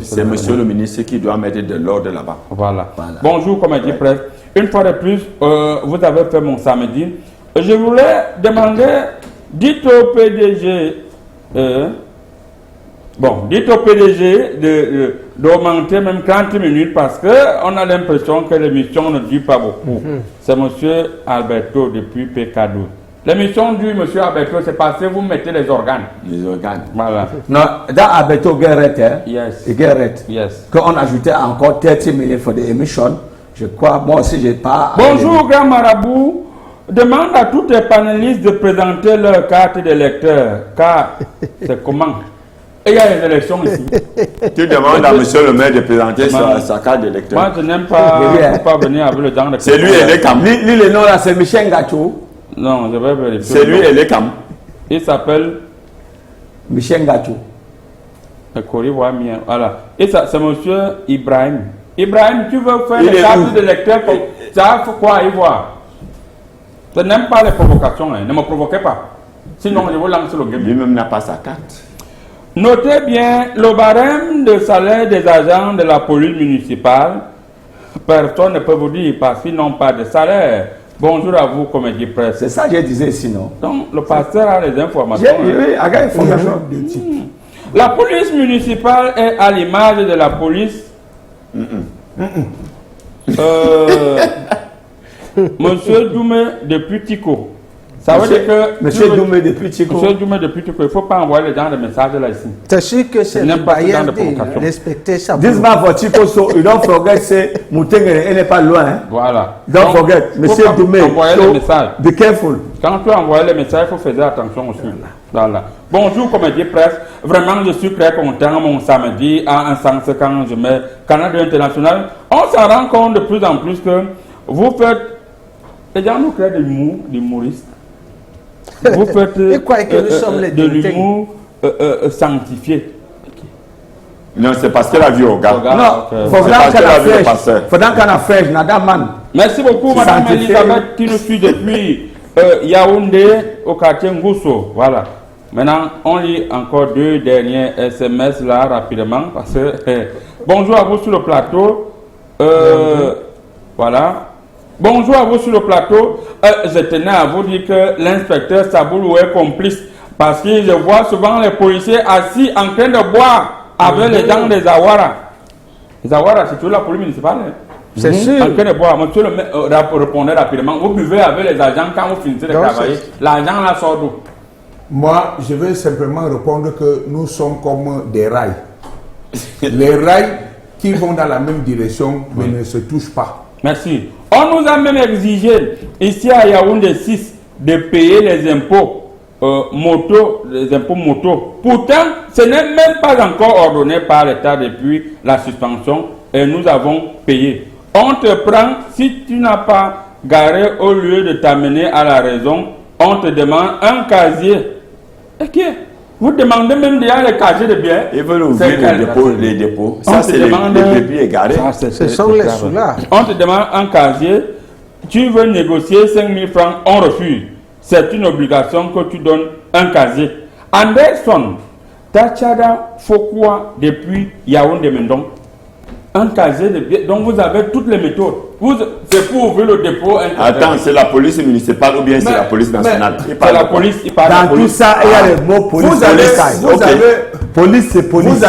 Speaker 5: C'est monsieur le ministre qui doit mettre de l'ordre là-bas.
Speaker 1: Voilà. Bonjour, comme dit presque. Une fois de plus, vous avez fait mon samedi. Je voulais demander, dites au PDG, d'augmenter même 30 minutes parce qu'on a l'impression que l'émission ne dure pas beaucoup. C'est monsieur Alberto depuis PK12. L'émission du monsieur Alberto, c'est parce que vous mettez les organes.
Speaker 5: Les organes.
Speaker 1: Voilà.
Speaker 2: Non, dans Alberto Guerrette,
Speaker 1: yes.
Speaker 2: Guerrette,
Speaker 1: yes.
Speaker 2: qu'on ajoutait encore 30 minutes pour l'émission, Je crois, moi aussi, j'ai pas.
Speaker 1: Bonjour, grand marabout. Demande à tous les panélistes de présenter leur carte d'électeur. Car c'est comment? Et il y a les élections ici.
Speaker 5: Tu demandes à monsieur le maire de présenter sa carte d'électeur.
Speaker 1: Moi, je n'aime pas, pas venir avec le genre de...
Speaker 5: C'est lui et les cam.
Speaker 2: Lis le nom là, c'est Michel Gacho.
Speaker 1: Non, je vais vérifier.
Speaker 5: C'est lui et les cam.
Speaker 1: Il s'appelle...
Speaker 2: Michel Gacho.
Speaker 1: Voilà. Et ça, c'est monsieur Ibrahim. Ibrahim, tu veux faire les cartes d'électeur comme ça, il faut quoi y voir? Je n'aime pas les provocations, hein. Ne me provoquez pas. Sinon, je vous lance le game.
Speaker 5: Lui-même n'a pas sa carte.
Speaker 1: Notez bien le barème de salaire des agents de la police municipale. Personne ne peut vous dire parce qu'ils n'ont pas de salaire. Bonjour à vous, comédie presse.
Speaker 2: C'est ça que je disais sinon.
Speaker 1: Donc, le pasteur a les informations.
Speaker 2: Oui, à quelle information de type.
Speaker 1: La police municipale est à l'image de la police. Monsieur Doumé depuis Tico. Ça veut dire que...
Speaker 2: Monsieur Doumé depuis Tico.
Speaker 1: Monsieur Doumé depuis Tico, il ne faut pas envoyer les gens de messages là ici.
Speaker 3: C'est sûr que c'est le bailleur de respecter ça.
Speaker 2: This man for Tico, so you don't forget, c'est Moutengere, elle n'est pas loin. Hein?
Speaker 1: Voilà.
Speaker 2: Don't forget, Monsieur Doumé, be careful.
Speaker 1: Quand tu envoies les messages, il faut faire attention aussi. Voilà. Bonjour, comédie presse. Vraiment, je suis très content. Mon samedi, à un sens, quand je mets Canada International, on s'en rend compte de plus en plus que vous faites. Les gens nous créent de l'humour, des humoristes. Vous faites de l'humour sanctifié.
Speaker 5: Non, c'est parce qu'elle a vu au gars.
Speaker 2: Non, faudra qu'on a fait, Nadaman.
Speaker 1: Merci beaucoup, madame Elisabeth, qui nous suit depuis Yaoundé au quartier Ngousso. Voilà. Maintenant, on lit encore deux derniers SMS là rapidement parce que bonjour à vous sur le plateau. Voilà. Bonjour à vous sur le plateau. Je tenais à vous dire que l'inspecteur Saboulou est complice parce que je vois souvent les policiers assis en train de boire avec les gens des Awara. Les Awara, c'est toujours la police municipale. Hein?
Speaker 3: C'est sûr.
Speaker 1: En train de boire. Monsieur le maire répondait rapidement. Vous buvez avec les agents quand vous finissez de travailler. L'argent là sort d'où?
Speaker 4: Moi, je vais simplement répondre que nous sommes comme des rails. Les rails qui vont dans la même direction mais ne se touchent pas.
Speaker 1: Merci. On nous a même exigé ici à Yaoundé 6 de payer les impôts les impôts moto. Pourtant, ce n'est même pas encore ordonné par l'État depuis la suspension et nous avons payé. On te prend si tu n'as pas garé au lieu de t'amener à la raison. On te demande un casier. Ok. Vous demandez même déjà les casiers de biens.
Speaker 5: Ils veulent ouvrir les dépôts. Ça, c'est les bébés égarés.
Speaker 3: Ce sont les sous-là.
Speaker 1: On te demande un casier. Tu veux négocier 5 000 francs, on refuse. C'est une obligation que tu donnes un casier. Anderson, Tachada Fokwa depuis Yaoundé Mendon. Un casier de biens. Donc vous avez toutes les méthodes. C'est pour ouvrir le dépôt.
Speaker 5: Attends, c'est la police municipale ou bien c'est la police nationale?
Speaker 1: C'est la police.
Speaker 2: Dans tout ça, il y a le mot police. Police, c'est police.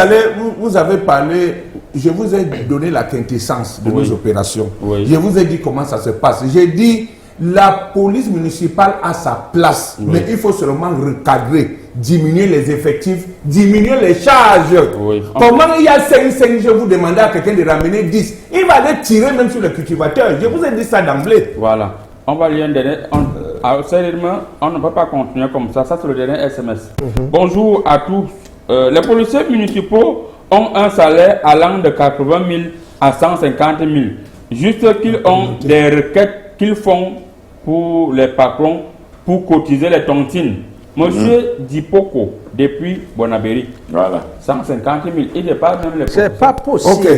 Speaker 4: Vous avez parlé, je vous ai donné la quintessence de nos opérations. Oui. Je vous ai dit comment ça se passe. J'ai dit, la police municipale a sa place, mais il faut seulement recadrer, diminuer les effectifs, diminuer les charges. Oui. Comment il y a 5, je vous demandais à quelqu'un de ramener 10, il va aller tirer même sur le cultivateur. Je vous ai dit ça d'emblée.
Speaker 1: Voilà. On va lire un dernier. Sérieusement, on ne peut pas continuer comme ça. Ça, c'est le dernier SMS. Bonjour à tous. Les policiers municipaux ont un salaire allant de 80 000 à 150 000. Juste qu'ils ont des requêtes qu'ils font pour les patrons pour cotiser les tontines. Monsieur Dipoko, depuis Bonabéry.
Speaker 5: Voilà.
Speaker 1: 150 000. Il n'est pas même les.
Speaker 3: C'est pas possible.
Speaker 4: Ok.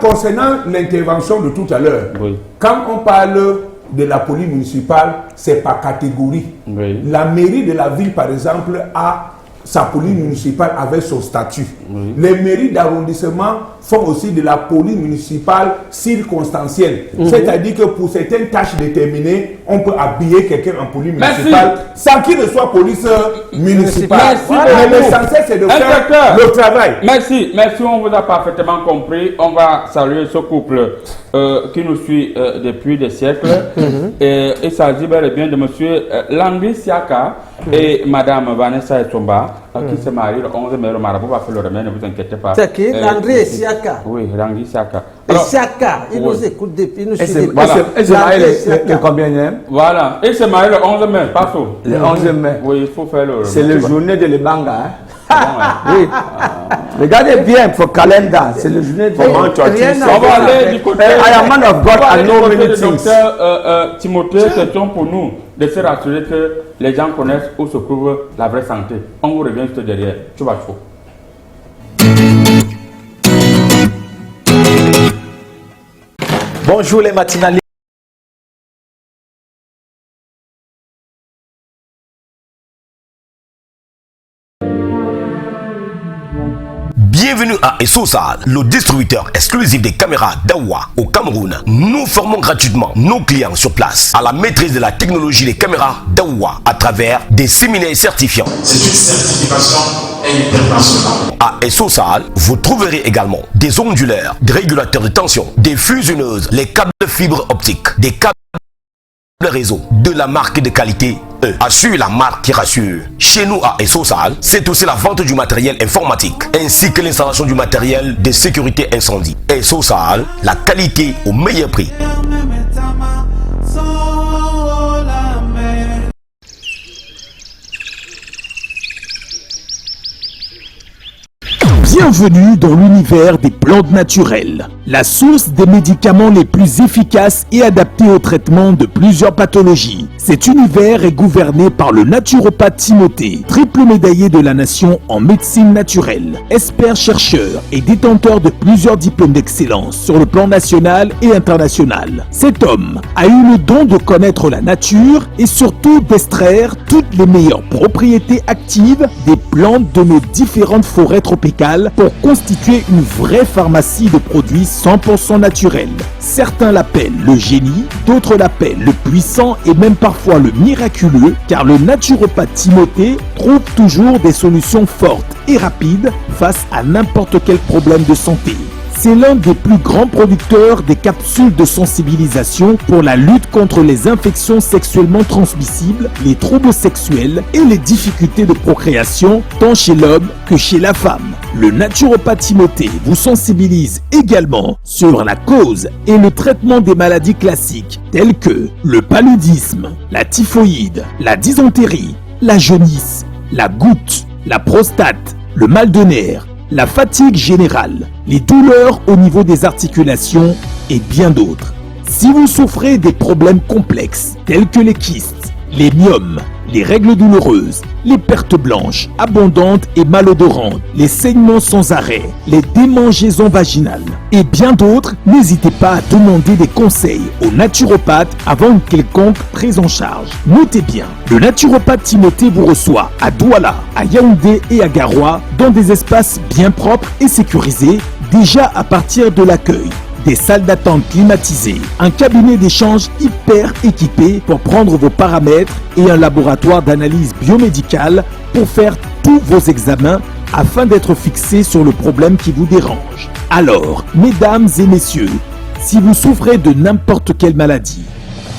Speaker 4: Concernant l'intervention de tout à l'heure, quand on parle de la police municipale, c'est par catégorie. Oui. La mairie de la ville, par exemple, a sa police municipale avec son statut. Oui. Les mairies d'arrondissement font aussi de la police municipale circonstancielle. C'est-à-dire que pour certaines tâches déterminées, on peut habiller quelqu'un en police municipale sans qu'il ne soit police municipale. Mais l'essentiel, c'est de faire le travail.
Speaker 1: Merci, on vous a parfaitement compris. On va saluer ce couple qui nous suit depuis des siècles. Et il s'agit bel et bien de monsieur Langui Siaka et madame Vanessa Etomba. qui se marie le 11 mai, le marabout va faire le remède, ne vous inquiétez pas.
Speaker 3: C'est qui? Landry Siaka.
Speaker 1: Oui, Landry Siaka.
Speaker 3: Et Siaka, il nous écoute depuis, il nous suit depuis.
Speaker 2: Et c'est marié le combien?
Speaker 1: Voilà, et c'est marié le 11 mai, pas faux.
Speaker 2: Le 11 mai.
Speaker 1: Oui, il faut faire le remède.
Speaker 2: C'est le journée de l'Ebanga. Oui. Regardez bien pour calendar, c'est le journée de
Speaker 5: Comment tu as dit ça?
Speaker 1: On va aller du côté.
Speaker 2: I am man of God, I know many things.
Speaker 1: Docteur Timothée, question pour nous de se rassurer que les gens connaissent où se trouve la vraie santé. On vous revient juste derrière. Tu vas chaud.
Speaker 7: Bonjour les matinales. Bienvenue à Esosal, le distributeur exclusif des caméras Dawa au Cameroun. Nous formons gratuitement nos clients sur place à la maîtrise de la technologie des caméras Dawa à travers des séminaires certifiants.
Speaker 8: C'est une certification internationale.
Speaker 7: À Esosal, vous trouverez également des onduleurs, des régulateurs de tension, des fusionneuses, les câbles de fibre optique, des câbles réseau de la marque de qualité assure la marque qui rassure. Chez nous à Esosal, c'est aussi la vente du matériel informatique ainsi que l'installation du matériel de sécurité incendie. Esosal, la qualité au meilleur prix.
Speaker 9: Bienvenue dans l'univers des plantes naturelles, la source des médicaments les plus efficaces et adaptés au traitement de plusieurs pathologies. Cet univers est gouverné par le naturopathe Timothée, triple médaillé de la nation en médecine naturelle, expert chercheur et détenteur de plusieurs diplômes d'excellence sur le plan national et international. Cet homme a eu le don de connaître la nature et surtout d'extraire toutes les meilleures propriétés actives des plantes de nos différentes forêts tropicales pour constituer une vraie pharmacie de produits 100% naturels. Certains l'appellent le génie, d'autres l'appellent le puissant et même parfois le miraculeux, car le naturopathe Timothée trouve toujours des solutions fortes et rapides face à n'importe quel problème de santé. C'est l'un des plus grands producteurs des capsules de sensibilisation pour la lutte contre les infections sexuellement transmissibles, les troubles sexuels et les difficultés de procréation tant chez l'homme que chez la femme. Le naturopathe Timothée vous sensibilise également sur la cause et le traitement des maladies classiques telles que le paludisme, la typhoïde, la dysenterie, la jaunisse, la goutte, la prostate, le mal de nerfs, la fatigue générale, les douleurs au niveau des articulations et bien d'autres. Si vous souffrez des problèmes complexes tels que les kystes, les myomes, les règles douloureuses, les pertes blanches, abondantes et malodorantes, les saignements sans arrêt, les démangeaisons vaginales et bien d'autres, n'hésitez pas à demander des conseils au naturopathe avant une quelconque prise en charge. Notez bien, le naturopathe Timothée vous reçoit à Douala, à Yaoundé et à Garoua dans des espaces bien propres et sécurisés déjà à partir de l'accueil. Des salles d'attente climatisées, un cabinet d'échange hyper équipé pour prendre vos paramètres et un laboratoire d'analyse biomédicale pour faire tous vos examens afin d'être fixé sur le problème qui vous dérange. Alors, mesdames et messieurs, si vous souffrez de n'importe quelle maladie,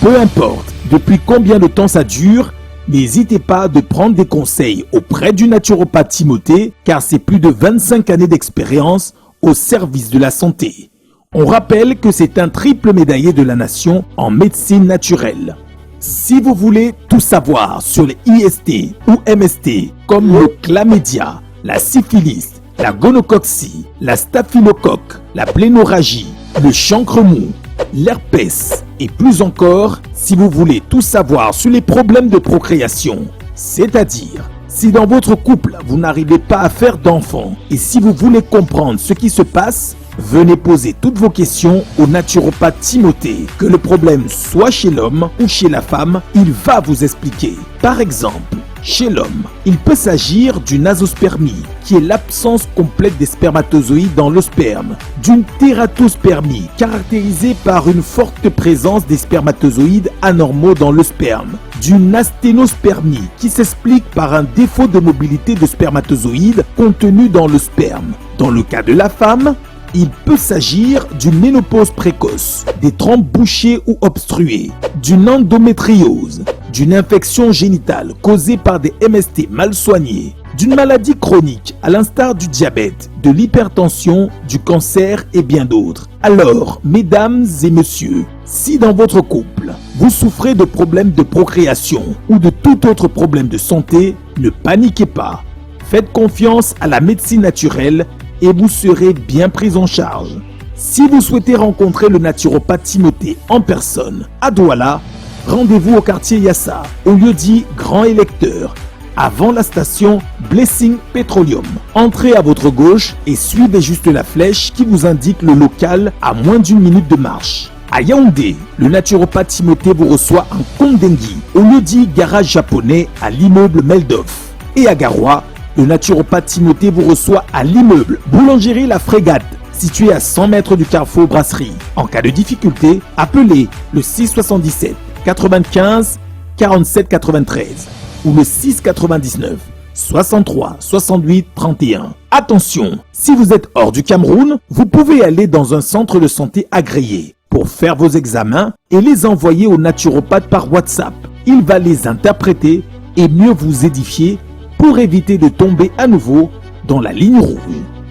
Speaker 9: peu importe depuis combien de temps ça dure, n'hésitez pas de prendre des conseils auprès du naturopathe Timothée car c'est plus de 25 années d'expérience au service de la santé. On rappelle que c'est un triple médaillé de la nation en médecine naturelle. Si vous voulez tout savoir sur les IST ou MST comme le chlamydia, la syphilis, la gonocoxie, la staphylocoque, la plénorragie, le chancre mou, l'herpès et plus encore, si vous voulez tout savoir sur les problèmes de procréation, c'est-à-dire si dans votre couple vous n'arrivez pas à faire d'enfants et si vous voulez comprendre ce qui se passe, venez poser toutes vos questions au naturopathe Timothée. Que le problème soit chez l'homme ou chez la femme, il va vous expliquer. Par exemple, chez l'homme, il peut s'agir d'une azospermie, qui est l'absence complète des spermatozoïdes dans le sperme, d'une tératospermie, caractérisée par une forte présence des spermatozoïdes anormaux dans le sperme, d'une asténospermie, qui s'explique par un défaut de mobilité de spermatozoïdes contenu dans le sperme. Dans le cas de la femme, il peut s'agir d'une ménopause précoce, des trompes bouchées ou obstruées, d'une endométriose, d'une infection génitale causée par des MST mal soignés, d'une maladie chronique à l'instar du diabète, de l'hypertension, du cancer et bien d'autres. Alors, mesdames et messieurs, si dans votre couple, vous souffrez de problèmes de procréation ou de tout autre problème de santé, ne paniquez pas. Faites confiance à la médecine naturelle et vous serez bien pris en charge. Si vous souhaitez rencontrer le naturopathe Timothée en personne à Douala, rendez-vous au quartier Yassa, au lieu-dit Grand Électeur, avant la station Blessing Petroleum. Entrez à votre gauche et suivez juste la flèche qui vous indique le local à moins d'1 minute de marche. À Yaoundé, le naturopathe Timothée vous reçoit en Kondengui, au lieu-dit Garage Japonais à l'immeuble Meldoff. Et à Garoua, le naturopathe Timothée vous reçoit à l'immeuble Boulangerie La Frégate, situé à 100 mètres du carrefour Brasserie. En cas de difficulté, appelez le 677 95 47 93 ou le 699 63 68 31. Attention, si vous êtes hors du Cameroun, vous pouvez aller dans un centre de santé agréé pour faire vos examens et les envoyer au naturopathe par WhatsApp. Il va les interpréter et mieux vous édifier pour éviter de tomber à nouveau dans la ligne rouge,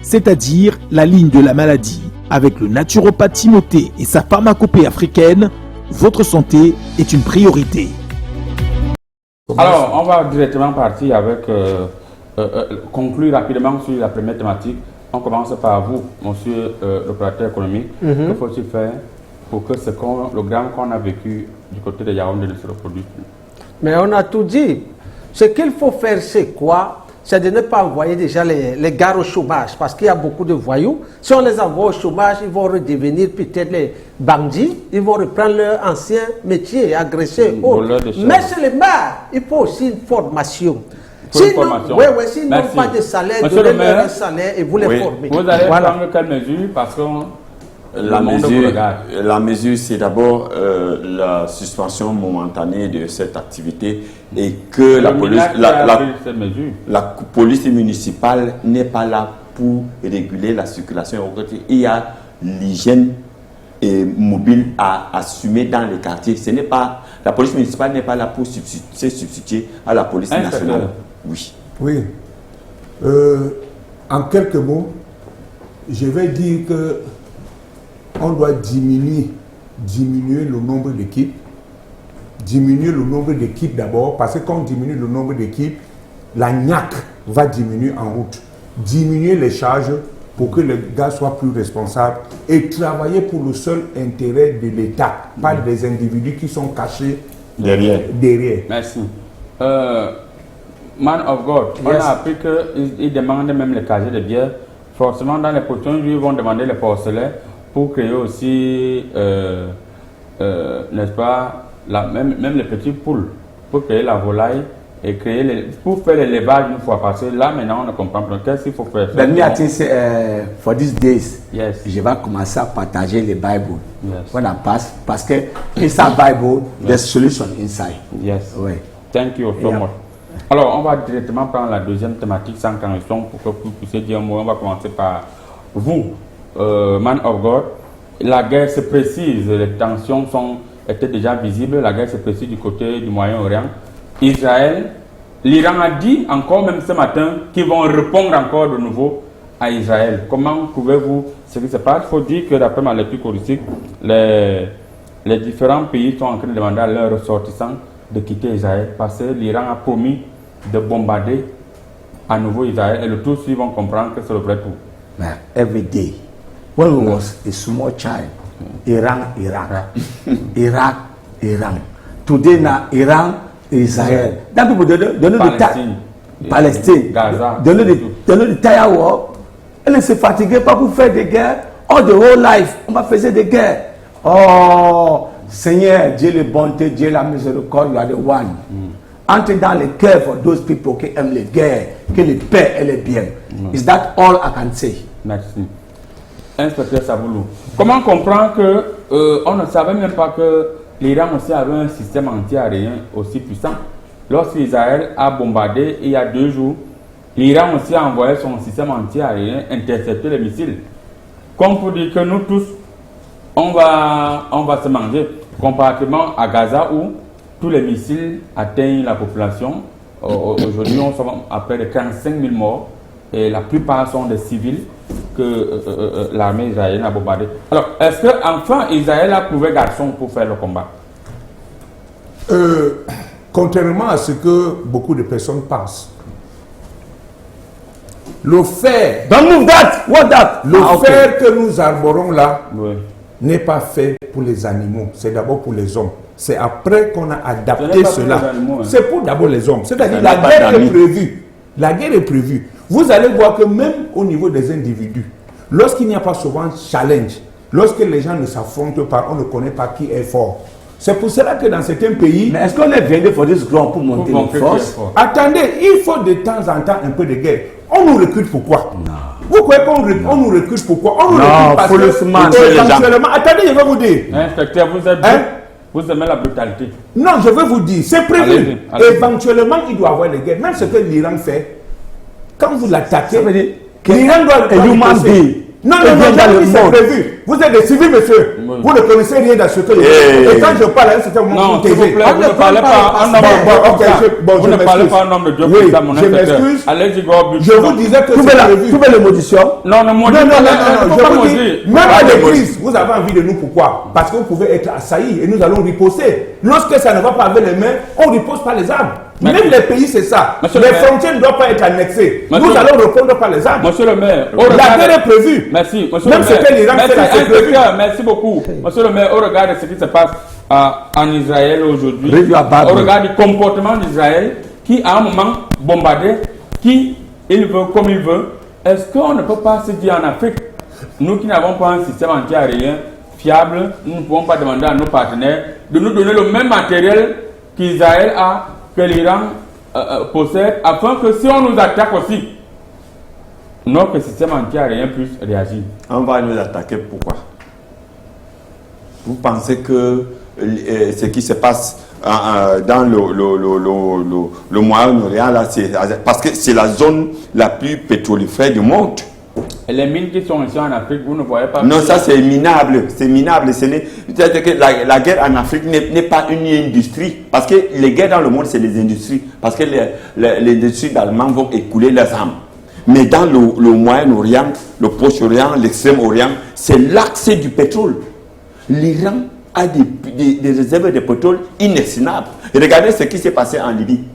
Speaker 9: c'est-à-dire la ligne de la maladie. Avec le naturopathe Timothée et sa pharmacopée africaine, votre santé est une priorité.
Speaker 1: Alors, on va directement partir avec, conclure rapidement sur la première thématique. On commence par vous, monsieur l'opérateur économique. Que faut-il faire pour que le drame qu'on a vécu du côté de Yaoundé ne se reproduise plus?
Speaker 3: Mais on a tout dit. Ce qu'il faut faire, c'est quoi? C'est de ne pas envoyer déjà les gars au chômage, parce qu'il y a beaucoup de voyous. Si on les envoie au chômage, ils vont redevenir peut-être les bandits, ils vont reprendre leur ancien métier, agresser. Mais c'est les maires, il faut aussi une formation. Sinon, s'ils n'ont pas de salaire, donnez-leur un salaire et vous les formez.
Speaker 1: Vous allez prendre quelle mesure? Parce que
Speaker 5: la mesure, c'est d'abord la suspension momentanée de cette activité et que la police municipale n'est pas là pour réguler la circulation. Il y a l'hygiène mobile à assumer dans les quartiers. La police municipale n'est pas là pour se substituer à la police nationale.
Speaker 4: Oui. En quelques mots, je vais dire que on doit diminuer le nombre d'équipes. Diminuer le nombre d'équipes d'abord, parce que quand on diminue le nombre d'équipes, la NIAC va diminuer en route. Diminuer les charges pour que les gars soient plus responsables et travailler pour le seul intérêt de l'État, pas des individus qui sont cachés derrière.
Speaker 1: Merci. Man of God, on a appris qu'ils demandent même les casiers de bière. Forcément, dans les prochains jours, ils vont demander les porcelains pour créer aussi, n'est-ce pas, même les petits poules, pour créer la volaille et pour faire l'élevage une fois. Parce que là, maintenant, on ne comprend plus. Qu'est-ce qu'il faut faire?
Speaker 2: For these days,
Speaker 1: yes.
Speaker 2: Je vais commencer à partager les Bibles. Yes. When I pass, parce que inside Bible, there's solution inside.
Speaker 1: Yes.
Speaker 2: Oui.
Speaker 1: Thank you so much. Alors, on va directement prendre la deuxième thématique sans correction pour que vous puissiez dire un mot. On va commencer par vous, Man of God. La guerre se précise, les tensions étaient déjà visibles. La guerre se précise du côté du Moyen-Orient. Israël, l'Iran a dit encore même ce matin qu'ils vont répondre encore de nouveau à Israël. Comment pouvez-vous, ce qui se passe? Il faut dire que d'après ma lecture politique, les différents pays sont en train de demander à leurs ressortissants de quitter Israël parce que l'Iran a promis de bombarder à nouveau Israël et le tout ils vont comprendre que c'est le vrai tout.
Speaker 2: Every day, when we was a small child, Iran, Iran. Today now, Iran, Israel. That people don't Palestine,
Speaker 1: Gaza,
Speaker 2: don't know the tire war. Elle s'est fatiguée pas pour faire des guerres. All the whole life, on va faire des guerres. Oh, Seigneur, Dieu le bonté, Dieu la miséricorde, you are the one. Entre dans le cœur for those people qui aiment les guerres, que le paix elle est bien. Is that all I can say?
Speaker 1: Merci. Inspecteur Saboulou, comment comprendre que on ne savait même pas que l'Iran aussi avait un système anti-aérien aussi puissant? Lorsqu'Israël a bombardé il y a 2 jours, l'Iran aussi a envoyé son système anti-aérien intercepter les missiles. Comme pour dire que nous tous, on va se manger, comparativement à Gaza où tous les missiles atteignent la population Aujourd'hui, on sommes à près de 45 000 morts et la plupart sont des civils que l'armée israélienne a bombardés. Alors, est-ce qu'enfin Israël a trouvé garçon pour faire le combat?
Speaker 4: Contrairement à ce que beaucoup de personnes pensent, le fer, fer que nous arborons là, n'est pas fait pour les animaux, c'est d'abord pour les hommes. C'est après qu'on a adapté cela. C'est pour d'abord les hommes. C'est-à-dire la guerre est prévue. La guerre est prévue. Vous allez voir que même au niveau des individus, lorsqu'il n'y a pas souvent challenge, lorsque les gens ne s'affrontent pas, on ne connaît pas qui est fort. C'est pour cela que dans certains pays...
Speaker 2: Mais est-ce qu'on est venu pour this grand pour monter les forces?
Speaker 4: Attendez, il faut de temps en temps un peu de guerre. On nous recrute pourquoi? Non. Vous croyez qu'on nous recrute pourquoi? On nous recrute parce que éventuellement... Attendez, je vais vous dire.
Speaker 1: Inspecteur, vous aimez la brutalité.
Speaker 4: Non, je vais vous dire, c'est prévu. Éventuellement, il doit y avoir des guerres. Même ce que l'Iran fait, quand vous l'attaquez, l'Iran doit passer. Non, c'est prévu. Vous êtes des civils, monsieur. Oui. Vous ne connaissez rien dans ce que je dis. Et quand je parle, c'est un moment
Speaker 1: de TV. Vous ne parlez pas en nom de Dieu.
Speaker 4: Oui, je m'excuse. Je vous disais que c'est prévu.
Speaker 2: Trouvez les moditions.
Speaker 4: Non, je vous dis, même à l'église, vous avez envie de nous. Pourquoi? Parce que vous pouvez être assaillis et nous allons riposter. Lorsque ça ne va pas avec les mains, on ne riposte pas les armes. Même les pays, c'est ça. Les frontières ne doivent pas être annexées. Nous allons répondre par les armes.
Speaker 1: Monsieur le maire,
Speaker 4: la guerre est prévue.
Speaker 1: Merci, monsieur
Speaker 4: même
Speaker 1: le maire.
Speaker 4: Ce que l'Iran fait, c'est prévu.
Speaker 1: Merci beaucoup. Monsieur le maire, au regard de ce qui se passe en Israël aujourd'hui, au regard du comportement d'Israël, qui à un moment bombardé, qui il veut comme il veut, est-ce qu'on ne peut pas se dire en Afrique, nous qui n'avons pas un système anti-aérien fiable, nous ne pouvons pas demander à nos partenaires de nous donner le même matériel qu'Israël a, que l'Iran possède, afin que si on nous attaque aussi, notre système anti-aérien puisse réagir.
Speaker 5: On va nous attaquer, pourquoi? Vous pensez que ce qui se passe dans le Moyen-Orient, là, parce que c'est la zone la plus pétrolifère du monde.
Speaker 1: Et les mines qui sont ici en Afrique, vous ne voyez pas?
Speaker 5: Non, ça c'est minable. C'est minable. Peut-être que la guerre en Afrique n'est pas une industrie. Parce que les guerres dans le monde, c'est les industries. Parce que les industries allemandes vont écouler leurs armes. Mais dans le Moyen-Orient, le Proche-Orient, l'Extrême-Orient, c'est l'accès du pétrole. L'Iran a des réserves de pétrole inestimables. Regardez ce qui s'est passé en Libye.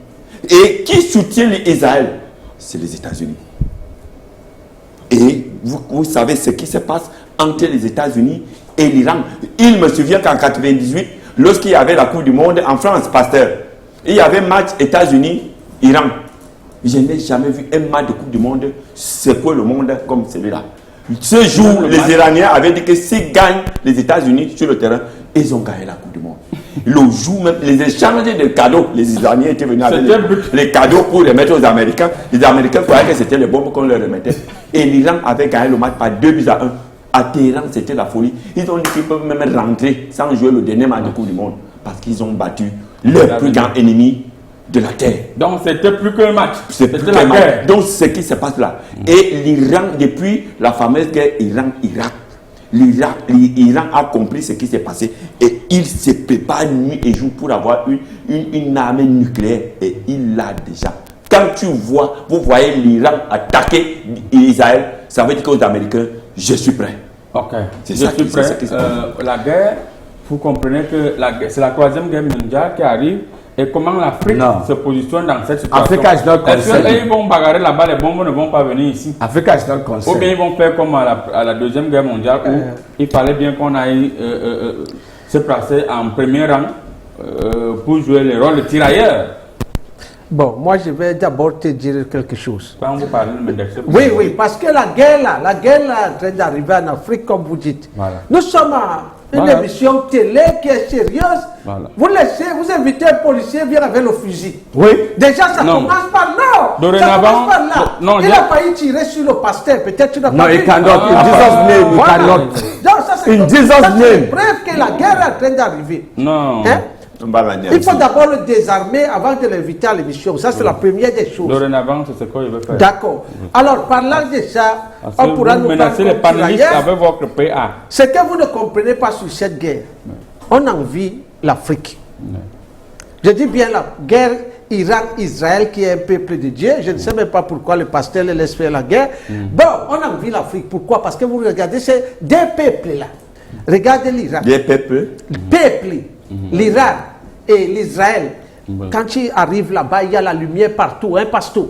Speaker 5: Et qui soutient Israël? C'est les États-Unis. Et vous savez ce qui se passe entre les États-Unis et l'Iran. Il me souvient qu'en 1998, lorsqu'il y avait la Coupe du Monde en France, Pasteur, il y avait un match États-Unis-Iran. Je n'ai jamais vu un match de Coupe du Monde secouer le monde comme celui-là. Ce jour, les Iraniens avaient dit que s'ils gagnent les États-Unis sur le terrain, ils ont gagné la Coupe du Monde. Le jour même, les échanges de cadeaux, les Iraniens étaient venus avec les cadeaux pour les mettre aux Américains. Les Américains croyaient que c'était les bombes qu'on leur remettait. Et l'Iran avait gagné le match par 2-1. À Téhéran, c'était la folie. Ils ont dit qu'ils peuvent même rentrer sans jouer le dernier match de Coupe du Monde. Parce qu'ils ont battu leur plus grand ennemi de la terre.
Speaker 1: Donc c'était plus qu'un match.
Speaker 5: C'était la guerre. Donc ce qui se passe là. Et l'Iran, depuis la fameuse guerre Iran-Irak, l'Iran a compris ce qui s'est passé et il se prépare nuit et jour pour avoir une armée nucléaire et il l'a déjà. Quand vous voyez l'Iran attaquer Israël, ça veut dire qu'aux Américains, je suis prêt.
Speaker 1: Ok, je suis prêt. La guerre, vous comprenez que c'est la troisième guerre mondiale qui arrive. Et comment l'Afrique se positionne dans cette situation? Est-ce qu'ils vont bagarrer là-bas, les bombes ne vont pas venir ici? Ou bien ils vont faire comme à la deuxième guerre mondiale où il fallait bien qu'on aille se placer en premier rang pour jouer le rôle de tirailleur.
Speaker 3: Bon, moi je vais d'abord te dire quelque chose.
Speaker 1: Quand vous parlez de
Speaker 3: oui, parce que la guerre là est en train d'arriver en Afrique, comme vous dites. Voilà. Nous sommes à une émission télé qui est sérieuse. Voilà. Vous invitez un policier, vient avec le fusil.
Speaker 2: Oui.
Speaker 3: Déjà, ça commence par là.
Speaker 1: Dorénavant,
Speaker 3: ça commence par là. Il a failli tirer sur le pasteur. Peut-être tu n'as pas vu.
Speaker 2: Non, il cannot.
Speaker 3: In Jesus' name. Bref, que la guerre est en train d'arriver.
Speaker 1: Non.
Speaker 3: Hein? Il faut d'abord le désarmer avant de l'inviter à l'émission. Ça, c'est la première des choses.
Speaker 1: Dorénavant, c'est ce qu'il veut faire.
Speaker 3: D'accord. Alors, parlant de ça, on pourra nous
Speaker 1: menacer les panélistes avec votre PA.
Speaker 3: Ce que vous ne comprenez pas sur cette guerre, on envie l'Afrique. Je dis bien la guerre Iran-Israël qui est un peuple de Dieu. Je ne sais même pas pourquoi le pasteur les laisse faire la guerre. Bon, on a envie l'Afrique. Pourquoi? Parce que vous regardez, c'est des peuples là. Regardez l'Iran.
Speaker 5: Des peuples.
Speaker 3: L'Iran et l'Israël. Quand ils arrivent là-bas, il y a la lumière partout, hein, partout.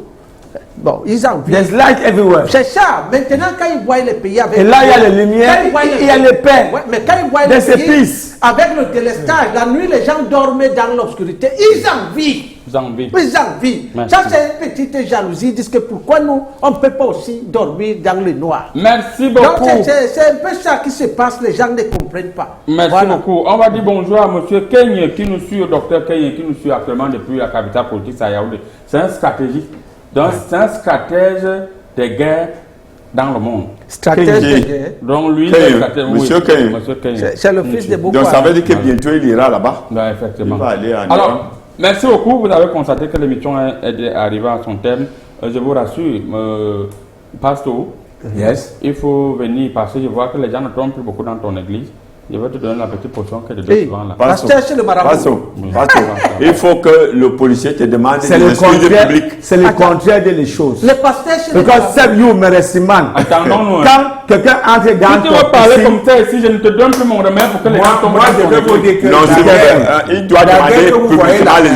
Speaker 3: Bon, ils en vivent.
Speaker 2: There's light everywhere.
Speaker 3: C'est ça. Maintenant, quand ils voient les pays avec...
Speaker 2: Et là, il y a les lumières, il y a les paix.
Speaker 3: Ouais, mais quand ils voient les pays avec le délestage, la nuit, les gens dormaient dans l'obscurité. Ils en vivent. Ils en vivent. Ça, c'est une petite jalousie. Ils disent que pourquoi nous, on ne peut pas aussi dormir dans le noir.
Speaker 1: Merci beaucoup.
Speaker 3: Donc, c'est un peu ça qui se passe. Les gens ne comprennent pas.
Speaker 1: Merci beaucoup. On va dire bonjour à M. Kenya qui nous suit, au docteur Kenya qui nous suit actuellement depuis la capitale politique, à Yaoundé. C'est un stratégiste. Donc, c'est un stratège des guerres dans le monde.
Speaker 3: Stratège des guerres.
Speaker 1: Donc, lui,
Speaker 5: Monsieur Kenya.
Speaker 3: C'est le fils de beaucoup.
Speaker 5: Donc, ça veut dire que bientôt, il ira là-bas.
Speaker 1: Effectivement.
Speaker 5: Il va aller en
Speaker 1: Alors,
Speaker 5: Iran.
Speaker 1: merci beaucoup. Vous avez constaté que l'émission est arrivée à son terme. Je vous rassure, Pasteur, il faut venir parce que je vois que les gens ne tombent plus beaucoup dans ton église. Je vais te donner la petite portion que je donne souvent là.
Speaker 3: Pasteur, c'est le marabout.
Speaker 5: Il faut que le policier te demande
Speaker 2: c'est le contraire, c'est le contraire des choses.
Speaker 3: Le pasteur, c'est le
Speaker 2: Because save you, Meresiman.
Speaker 1: Attendons-nous.
Speaker 2: Quand quelqu'un entre dans
Speaker 1: tu vas parler comme ça ici, je ne te donne plus mon remède pour que les gens tombent dans ton église.
Speaker 5: Non, il doit demander publiquement les